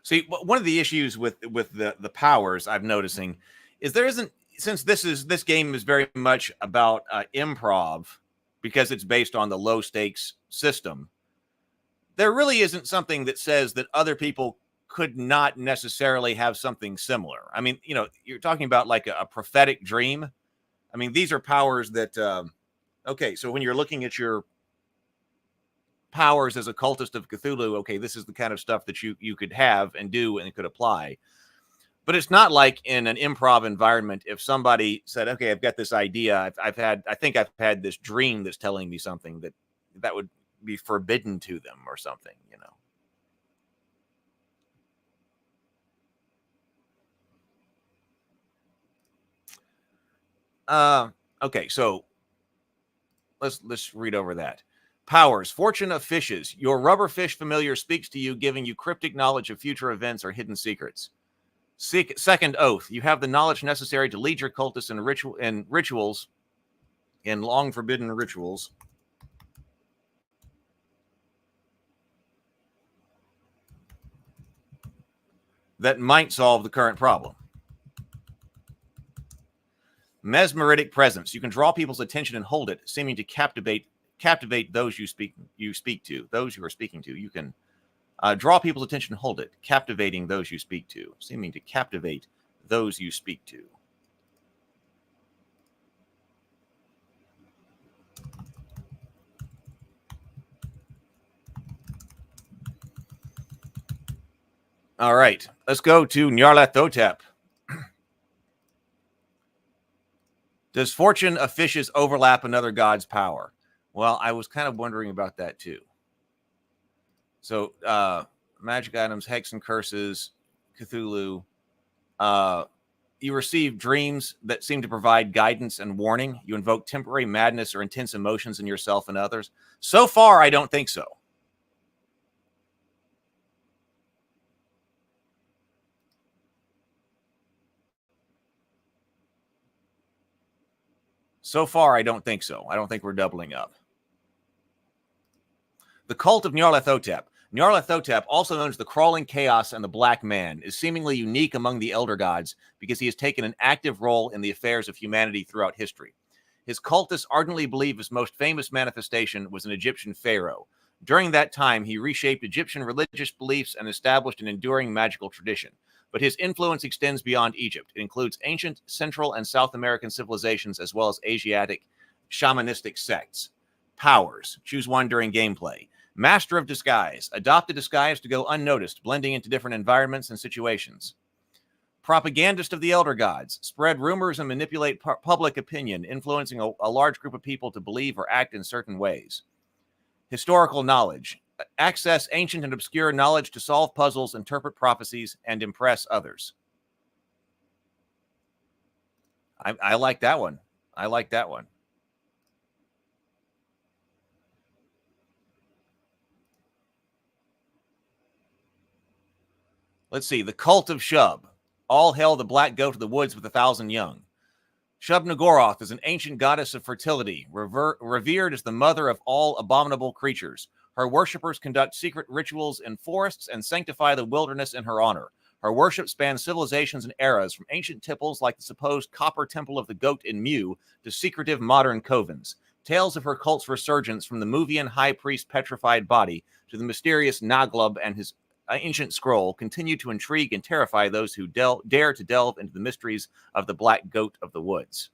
See, one of the issues with the powers I'm noticing is there isn't, since this game is very much about improv, because it's based on the low stakes system, there really isn't something that says that other people could not necessarily have something similar. I mean, you're talking about like a prophetic dream. I mean, these are powers that, okay, so when you're looking at your powers as a cultist of Cthulhu, okay, this is the kind of stuff that you could have and do and could apply. But it's not like in an improv environment, if somebody said, okay, I've got this idea, I think I've had this dream that's telling me something, that would be forbidden to them or something, Okay, so let's read over that. Powers, Fortune of Fishes. Your rubber fish familiar speaks to you, giving you cryptic knowledge of future events or hidden secrets. Second Oath. You have the knowledge necessary to lead your cultists in long forbidden rituals. That might solve the current problem. Mesmeritic Presence. You can draw people's attention and hold it, seeming to captivate those you speak to, those you are speaking to. You can draw people's attention and hold it, captivating those you speak to, seeming to captivate those you speak to. All right, let's go to Nyarlathotep. Does fortune of fishes overlap another god's power? Well, I was kind of wondering about that too. So, magic items, hex and curses, Cthulhu. You receive dreams that seem to provide guidance and warning. You invoke temporary madness or intense emotions in yourself and others. So far, I don't think so. So far, I don't think so. I don't think we're doubling up. The cult of Nyarlathotep. Nyarlathotep, also known as the Crawling Chaos and the Black Man, is seemingly unique among the Elder Gods because he has taken an active role in the affairs of humanity throughout history. His cultists ardently believe his most famous manifestation was an Egyptian pharaoh. During that time, he reshaped Egyptian religious beliefs and established an enduring magical tradition. But his influence extends beyond Egypt. It includes ancient Central and South American civilizations as well as Asiatic shamanistic sects. Powers. Choose one during gameplay. Master of Disguise. Adopt a disguise to go unnoticed, blending into different environments and situations. Propagandist of the Elder Gods. Spread rumors and manipulate public opinion, influencing a large group of people to believe or act in certain ways. Historical knowledge. Access ancient and obscure knowledge to solve puzzles, interpret prophecies, and impress others. I like that one. I like that one. Let's see. The Cult of Shub. All hail the black goat of the woods with 1,000 young. Shub-Niggurath is an ancient goddess of fertility, revered as the mother of all abominable creatures. Her worshippers conduct secret rituals in forests and sanctify the wilderness in her honor. Her worship spans civilizations and eras, from ancient temples like the supposed Copper Temple of the Goat in Mu to secretive modern covens. Tales of her cult's resurgence, from the Muvian high priest petrified body to the mysterious Naglub and his ancient scroll, continue to intrigue and terrify those who dare to delve into the mysteries of the black goat of the woods.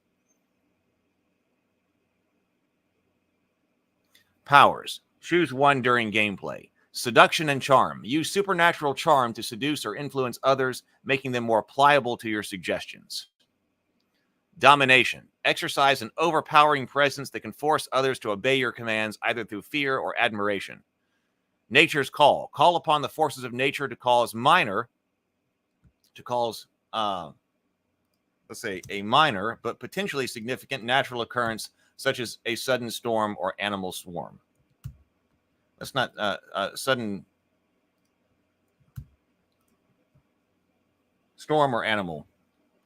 Powers. Choose one during gameplay. Seduction and charm. Use supernatural charm to seduce or influence others, making them more pliable to your suggestions. Domination. Exercise an overpowering presence that can force others to obey your commands, either through fear or admiration. Nature's call. Call upon the forces of nature to cause a minor but potentially significant natural occurrence, such as a sudden storm or animal swarm. That's not sudden storm or animal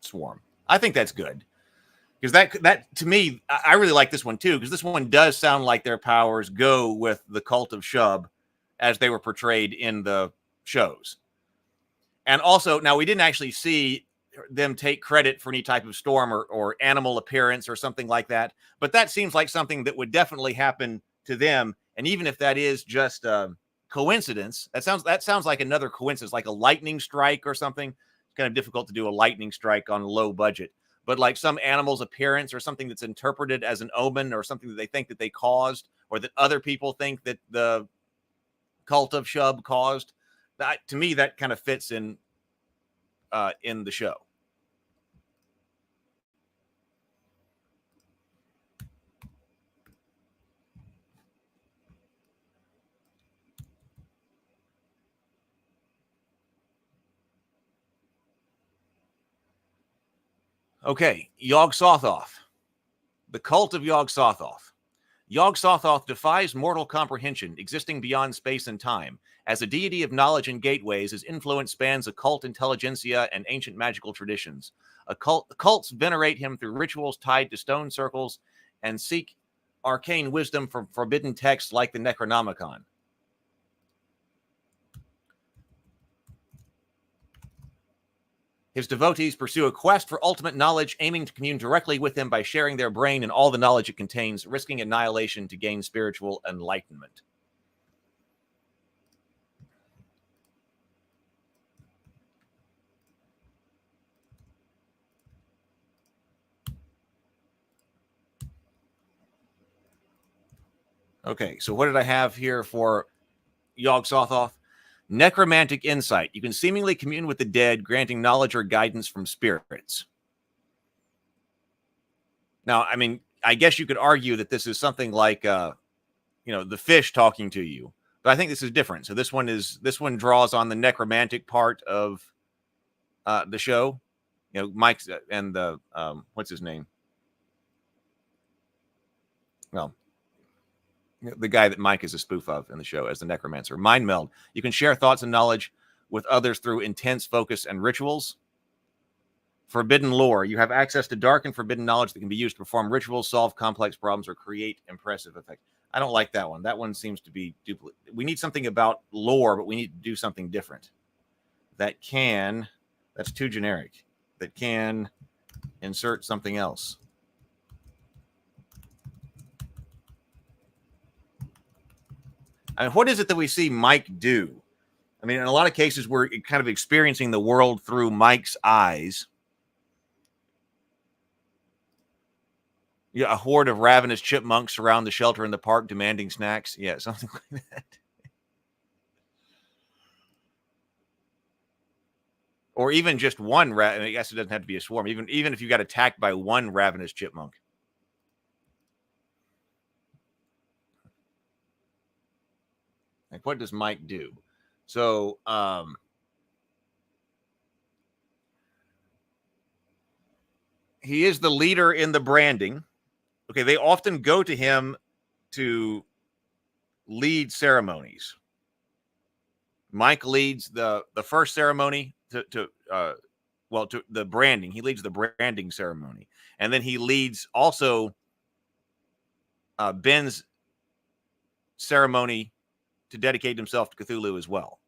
swarm. I think that's good, because that to me, I really like this one too, because this one does sound like their powers go with the Cult of Shub as they were portrayed in the shows. And also, now we didn't actually see them take credit for any type of storm or animal appearance or something like that, but that seems like something that would definitely happen to them. And even if that is just a coincidence, that sounds like another coincidence, like a lightning strike or something. It's kind of difficult to do a lightning strike on a low budget, but like some animal's appearance or something that's interpreted as an omen or something that they think that they caused, or that other people think that the Cult of Shub caused. That, to me, that kind of fits in the show. Okay, Yog-Sothoth. The Cult of Yog-Sothoth. Yog-Sothoth defies mortal comprehension, existing beyond space and time. As a deity of knowledge and gateways, his influence spans occult intelligentsia and ancient magical traditions. Cults venerate him through rituals tied to stone circles and seek arcane wisdom from forbidden texts like the Necronomicon. His devotees pursue a quest for ultimate knowledge, aiming to commune directly with him by sharing their brain and all the knowledge it contains, risking annihilation to gain spiritual enlightenment. Okay, so what did I have here for Yog-Sothoth? Necromantic insight. You can seemingly commune with the dead, granting knowledge or guidance from spirits. Now, I mean, I guess you could argue that this is something like, the fish talking to you, but I think this is different. So this one draws on the necromantic part of the show. Mike's and the what's his name? Well, the guy that Mike is a spoof of in the show as the necromancer. Mind meld. You can share thoughts and knowledge with others through intense focus and rituals. Forbidden lore. You have access to dark and forbidden knowledge that can be used to perform rituals, solve complex problems, or create impressive effects. I don't like that one. That one seems to be duplicate. We need something about lore, but we need to do something different. That's too generic. That can insert something else. I mean, what is it that we see Mike do? I mean, in a lot of cases, we're kind of experiencing the world through Mike's eyes. Yeah, a horde of ravenous chipmunks surround the shelter in the park, demanding snacks. Yeah, something like that. Or even just one rat. I guess it doesn't have to be a swarm. Even if you got attacked by one ravenous chipmunk. Like, what does Mike do? So, he is the leader in the branding. Okay, they often go to him to lead ceremonies. Mike leads the first ceremony to the branding. He leads the branding ceremony, and then he leads also Ben's ceremony to dedicate himself to Cthulhu as well.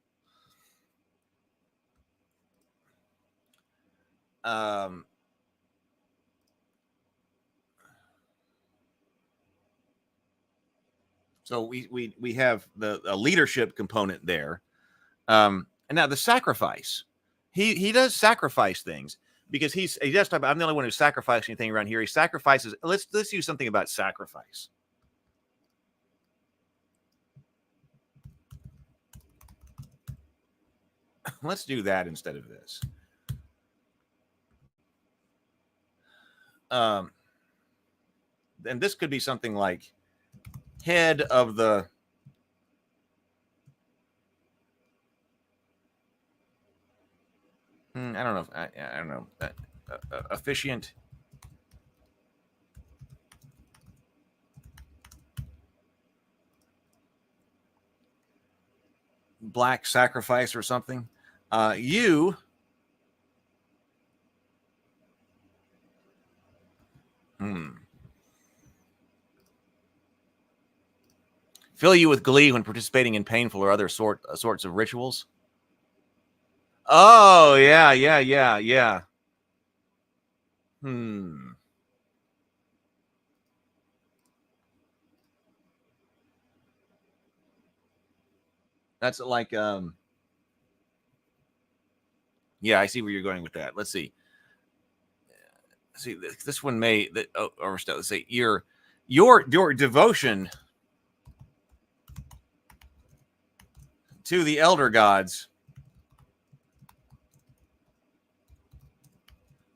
So we have a leadership component there. And now the sacrifice. He does sacrifice things because he does talk about, I'm the only one who sacrificed anything around here. He sacrifices. Let's use something about sacrifice. Let's do that instead of this. And this could be something like head of the I don't know. I don't know. Officiant. Black sacrifice or something. You fill you with glee when participating in painful or other sorts of rituals. Oh, yeah. That's like, yeah, I see where you're going with that. Let's see. See, this one may, let's say your devotion to the elder gods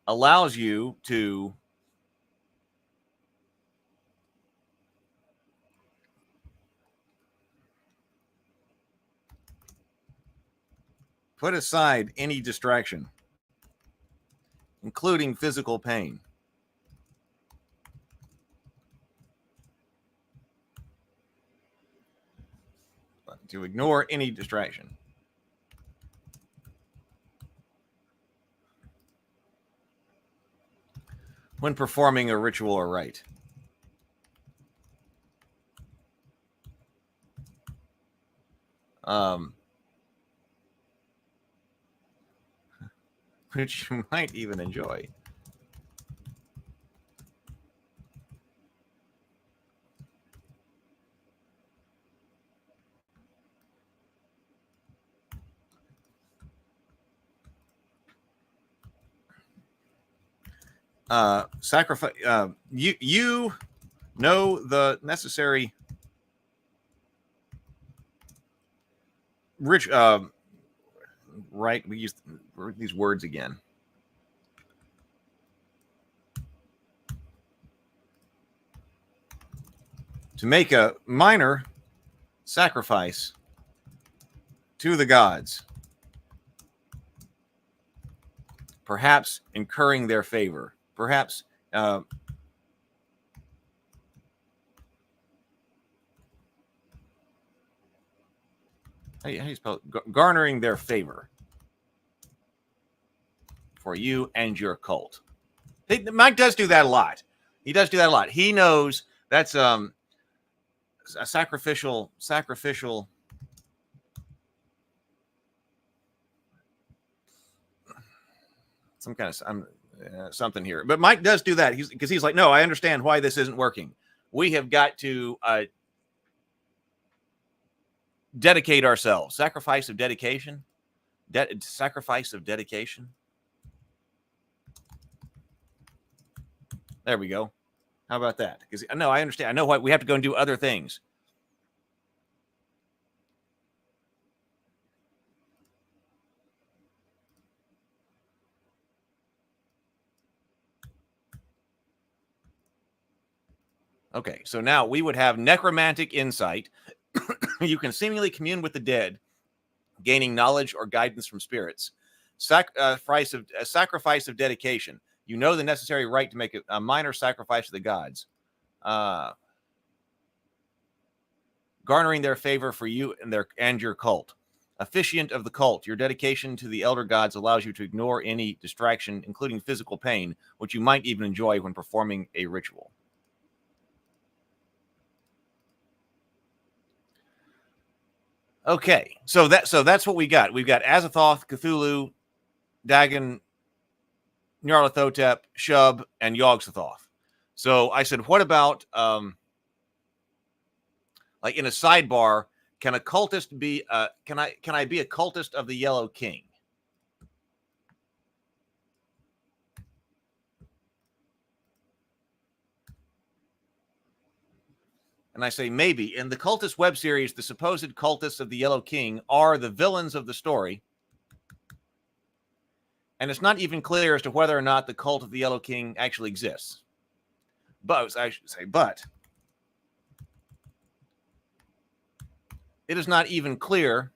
allows you to put aside any distraction, including physical pain. To ignore any distraction. When performing a ritual or rite. Which you might even enjoy. Sacrifice. You know the necessary rich. Right. We use these words again. to make a minor sacrifice to the gods, perhaps incurring their favor, perhaps how do you spell it? Garnering their favor for you and your cult. Mike does do that a lot. He does do that a lot. He knows that's a sacrificial some kind of something here. But Mike does do that. He's like, no, I understand why this isn't working. We have got to dedicate ourselves. Sacrifice of dedication. Sacrifice of dedication. There we go. How about that? Because no, I understand. I know why we have to go and do other things. Okay, so now we would have necromantic insight. You can seemingly commune with the dead, gaining knowledge or guidance from spirits. Sacrifice of dedication. You know the necessary right to make a minor sacrifice to the gods. Garnering their favor for you and your cult. Officiant of the cult. Your dedication to the elder gods allows you to ignore any distraction, including physical pain, which you might even enjoy when performing a ritual. Okay, so that's what we got. We've got Azathoth, Cthulhu, Dagon, Nyarlathotep, Shub, and Yog-Sothoth. So I said, what about like in a sidebar? Can a cultist be? Can I be a cultist of the Yellow King? And I say maybe. In the Cultist web series, the supposed cultists of the Yellow King are the villains of the story. And it's not even clear as to whether or not the cult of the Yellow King actually exists. But I should say, it is not even clear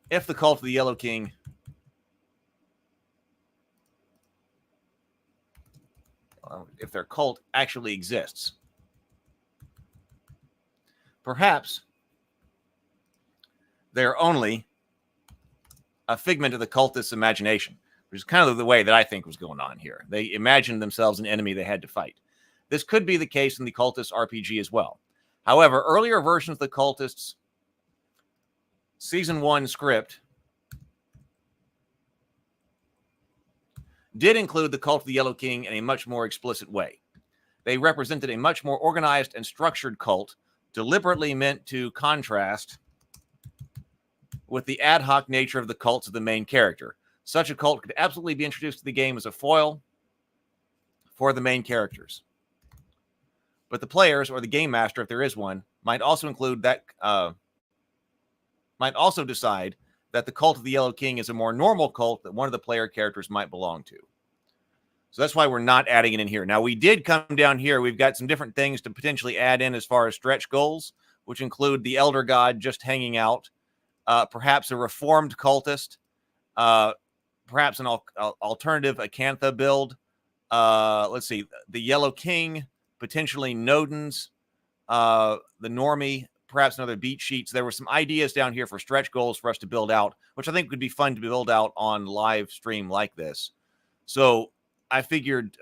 if the cult of the Yellow King if their cult actually exists. Perhaps they're only a figment of the cultist's imagination, which is kind of the way that I think was going on here. They imagined themselves an enemy they had to fight. This could be the case in the Cultist RPG as well. However, earlier versions of the Cultists Season 1 script did include the cult of the Yellow King in a much more explicit way. They represented a much more organized and structured cult, deliberately meant to contrast with the ad hoc nature of the cults of the main character. Such a cult could absolutely be introduced to the game as a foil for the main characters. But the players, or the game master, if there is one, might also include that, might also decide that the cult of the Yellow King is a more normal cult that one of the player characters might belong to. So that's why we're not adding it in here. Now, we did come down here. We've got some different things to potentially add in as far as stretch goals, which include the Elder God just hanging out, perhaps a reformed cultist, perhaps an alternative Acantha build. Let's see, the Yellow King, potentially Nodens, the Normie, perhaps another beat sheets. There were some ideas down here for stretch goals for us to build out, which I think would be fun to build out on live stream like this. So I figured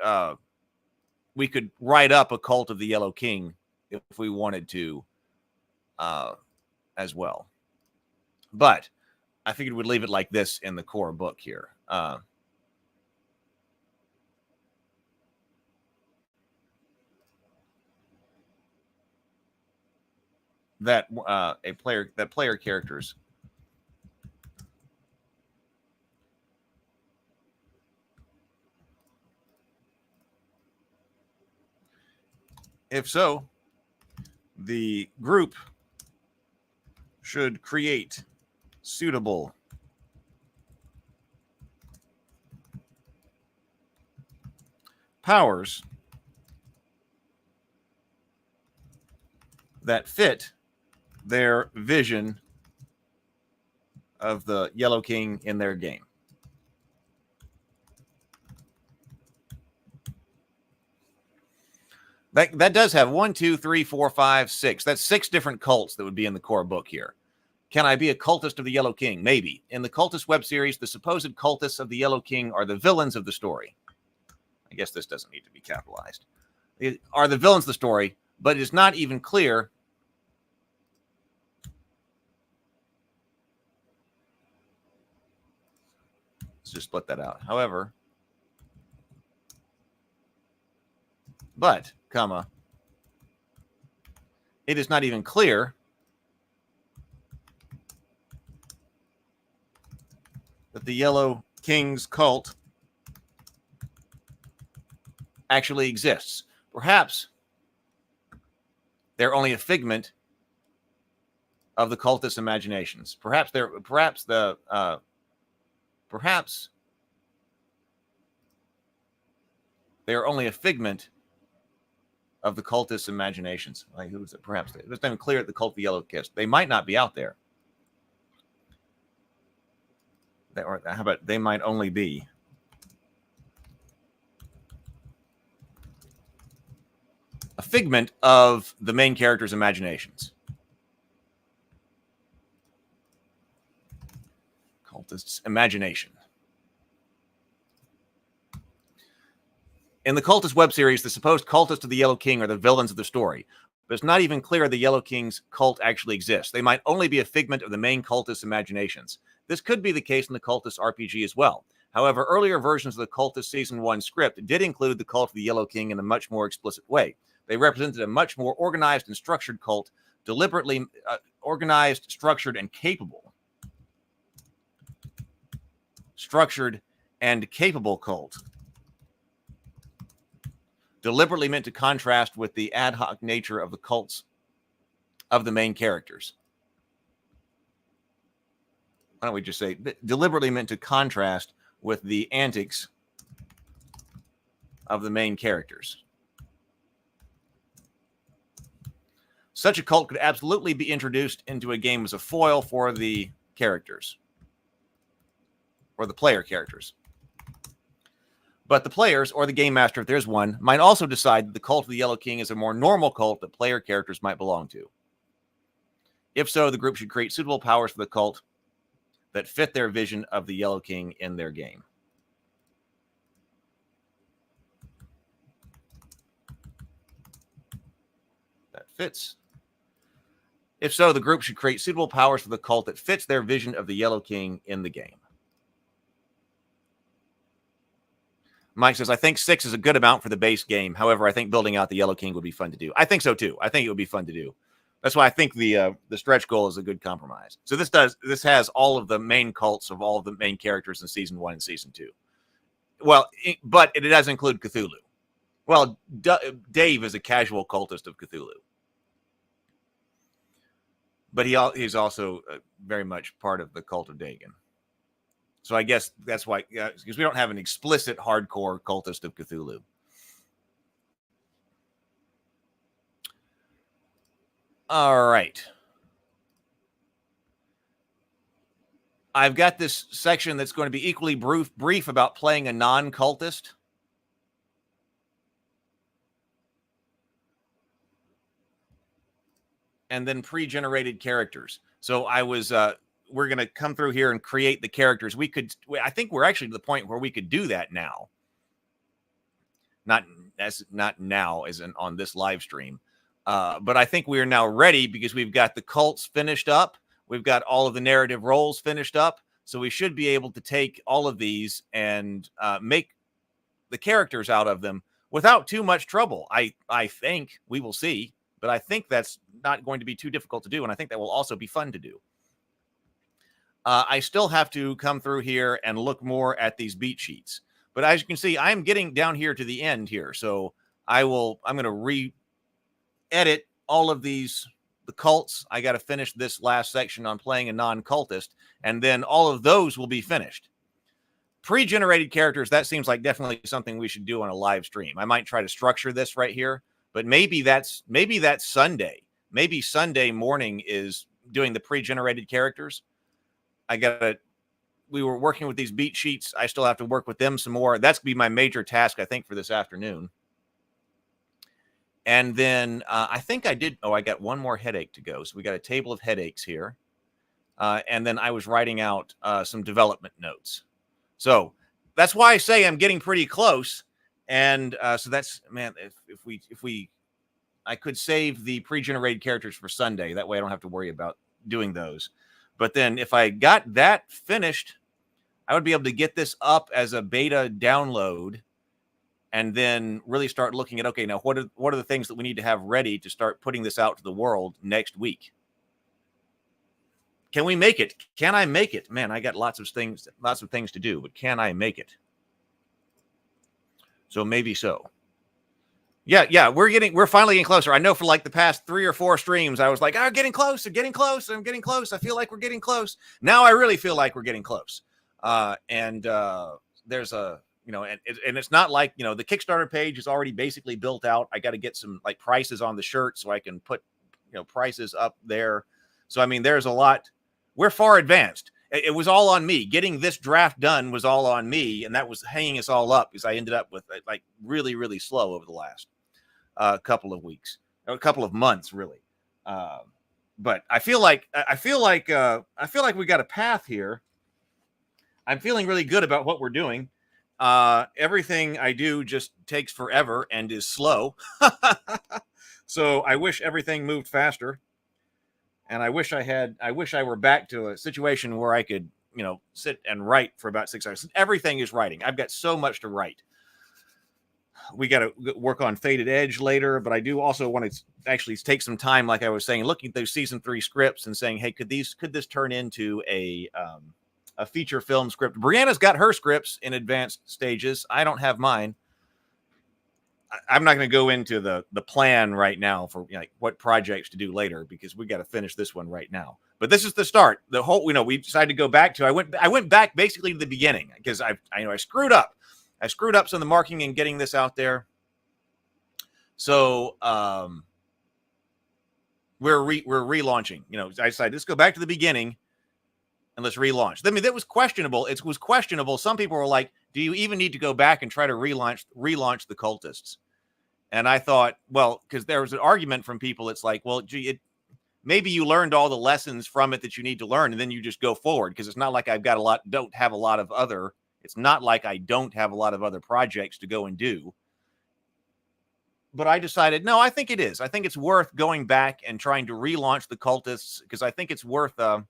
we could write up a cult of the Yellow King if we wanted to as well. But I figured we'd leave it like this in the core book here. That player characters if so, the group should create suitable powers that fit their vision of the Yellow King in their game. That does have 1, 2, 3, 4, 5, 6. That's 6 different cults that would be in the core book here. Can I be a cultist of the Yellow King? Maybe. In the Cultist web series, the supposed cultists of the Yellow King are the villains of the story. I guess this doesn't need to be capitalized. It are the villains of the story, but it's not even clear let's just split that out. However, but, comma, it is not even clear that the Yellow King's cult actually exists. Perhaps they're only a figment of the cultist imaginations. Perhaps they are only a figment of the cultist imaginations. Like, who is it? Perhaps it's not even clear that the cult of the Yellow Kiss. They might not be out there. Or how about they might only be a figment of the main character's imaginations. Cultist's imagination. In the Cultist web series, the supposed cultists of the Yellow King are the villains of the story, but it's not even clear the Yellow King's cult actually exists. They might only be a figment of the main cultist's imaginations. This could be the case in the Cultist RPG as well. However, earlier versions of the Cultist Season 1 script did include the cult of the Yellow King in a much more explicit way. They represented a much more organized and structured cult, deliberately organized, structured, and capable. Structured and capable cult. Deliberately meant to contrast with the ad hoc nature of the cults of the main characters. Why don't we just say deliberately meant to contrast with the antics of the main characters. Such a cult could absolutely be introduced into a game as a foil for the characters, or the player characters. But the players, or the game master, if there's one, might also decide that the cult of the Yellow King is a more normal cult that player characters might belong to. If so, the group should create suitable powers for the cult that fit their vision of the Yellow King in their game. That fits. If so, the group should create suitable powers for the cult that fits their vision of the Yellow King in the game. Mike says, I think 6 is a good amount for the base game. However, I think building out the Yellow King would be fun to do. I think so too. I think it would be fun to do. That's why I think the stretch goal is a good compromise. So this has all of the main cults of all of the main characters in Season 1 and Season 2. Well, but it does include Cthulhu. Well, Dave is a casual cultist of Cthulhu. But he's also very much part of the cult of Dagon. So I guess that's why, because we don't have an explicit hardcore cultist of Cthulhu. All right. I've got this section that's going to be equally brief about playing a non-cultist. And then pre-generated characters. So we're going to come through here and create the characters. I think we're actually to the point where we could do that now. Not now as in on this live stream. But I think we are now ready because we've got the cults finished up. We've got all of the narrative roles finished up. So we should be able to take all of these and make the characters out of them without too much trouble. I think we will see, but I think that's not going to be too difficult to do. And I think that will also be fun to do. I still have to come through here and look more at these beat sheets. But as you can see, I'm getting down here to the end here. So I'm going to re-edit all of the cults. I got to finish this last section on playing a non-cultist, and then all of those will be finished. pre-generated characters, that seems like definitely something we should do on a live stream. I might try to structure this right here, but maybe that's Sunday. Maybe Sunday morning is doing the pre-generated characters. We were working with these beat sheets. I still have to work with them some more. That's gonna be my major task, I think, for this afternoon. And then I think I got one more headache to go. So we got a table of headaches here. And then I was writing out some development notes. So that's why I say I'm getting pretty close. And so that's, man, I could save the pre-generated characters for Sunday. That way I don't have to worry about doing those. But then if I got that finished, I would be able to get this up as a beta download and then really start looking at, okay, now what are the things that we need to have ready to start putting this out to the world next week? Can we make it? Can I make it? Man, I got lots of things to do, but can I make it? So maybe so. Yeah, we're finally getting closer. I know for like the past 3 or 4 streams, I was like, I'm getting close. I'm getting close. I feel like we're getting close. Now I really feel like we're getting close. There's a, and it's not like, the Kickstarter page is already basically built out. I got to get some like prices on the shirt so I can put, prices up there. So, I mean, there's a lot. We're far advanced. It was all on me. Getting this draft done was all on me. And that was hanging us all up because I ended up with like really, really slow over the last couple of weeks, or a couple of months, really. But I feel like we got a path here. I'm feeling really good about what we're doing. Everything I do just takes forever and is slow. So I wish everything moved faster. And I wish I were back to a situation where I could, sit and write for about 6 hours. Everything is writing. I've got so much to write. We got to work on Faded Edge later, but I do also want to actually take some time, like I was saying, looking at those season 3 scripts and saying, hey, could this turn into a feature film script? Brianna's got her scripts in advanced stages. I don't have mine. I'm not going to go into the plan right now for what projects to do later because we got to finish this one right now. But this is the start. The whole, we decided to go back to. I went back basically to the beginning because I screwed up. I screwed up some of the marketing and getting this out there. So we're relaunching. I decided let's go back to the beginning and let's relaunch. I mean, that was questionable. It was questionable. Some people were like, do you even need to go back and try to relaunch the Cultists? And I thought, well, because there was an argument from people. It's like, well, gee, maybe you learned all the lessons from it that you need to learn, and then you just go forward. Because it's not like it's not like I don't have a lot of other projects to go and do. But I decided, no, I think it is. I think it's worth going back and trying to relaunch the Cultists because I think it's worth it,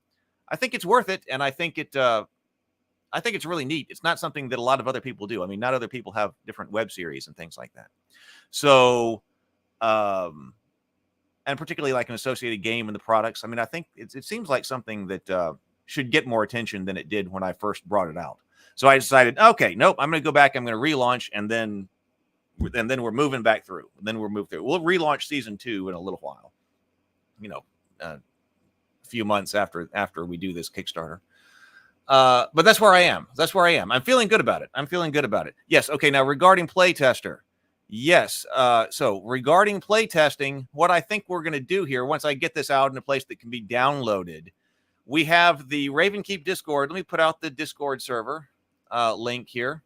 and I think it's really neat. It's not something that a lot of other people do. I mean, not other people have different web series and things like that. So, and particularly like an associated game and the products. I mean, I think it seems like something that should get more attention than it did when I first brought it out. So I decided, okay, nope, I'm going to go back. I'm going to relaunch, and then we're moving back through. And then we'll move through. We'll relaunch season 2 in a little while. A few months after we do this Kickstarter. But that's where I am. I'm feeling good about it. Yes. Okay. Now regarding playtester. Yes. So regarding playtesting, what I think we're going to do here, once I get this out in a place that can be downloaded, we have the Ravenkeep Discord. Let me put out the Discord server link here.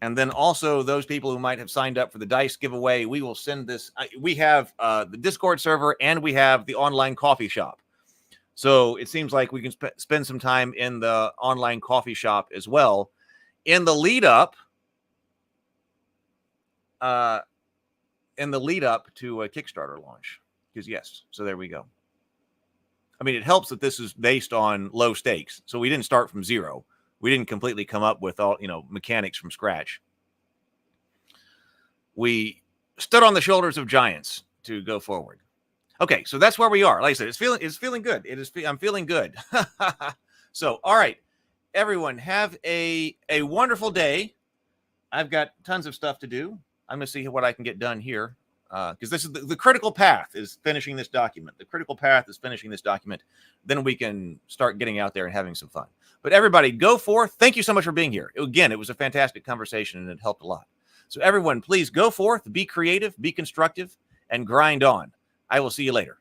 And then also those people who might have signed up for the dice giveaway, we will send this. We have the Discord server and we have the online coffee shop. So it seems like we can spend some time in the online coffee shop as well in the lead up to a Kickstarter launch. Because yes, so there we go. I mean, it helps that this is based on low stakes. So we didn't start from zero. We didn't completely come up with all, mechanics from scratch. We stood on the shoulders of giants to go forward. Okay, so that's where we are. Like I said, it's feeling good. I'm feeling good. So, all right, everyone, have a wonderful day. I've got tons of stuff to do. I'm going to see what I can get done here because this is the critical path is finishing this document. The critical path is finishing this document. Then we can start getting out there and having some fun. But everybody, go forth. Thank you so much for being here. Again, it was a fantastic conversation and it helped a lot. So everyone, please go forth, be creative, be constructive, and grind on. I will see you later.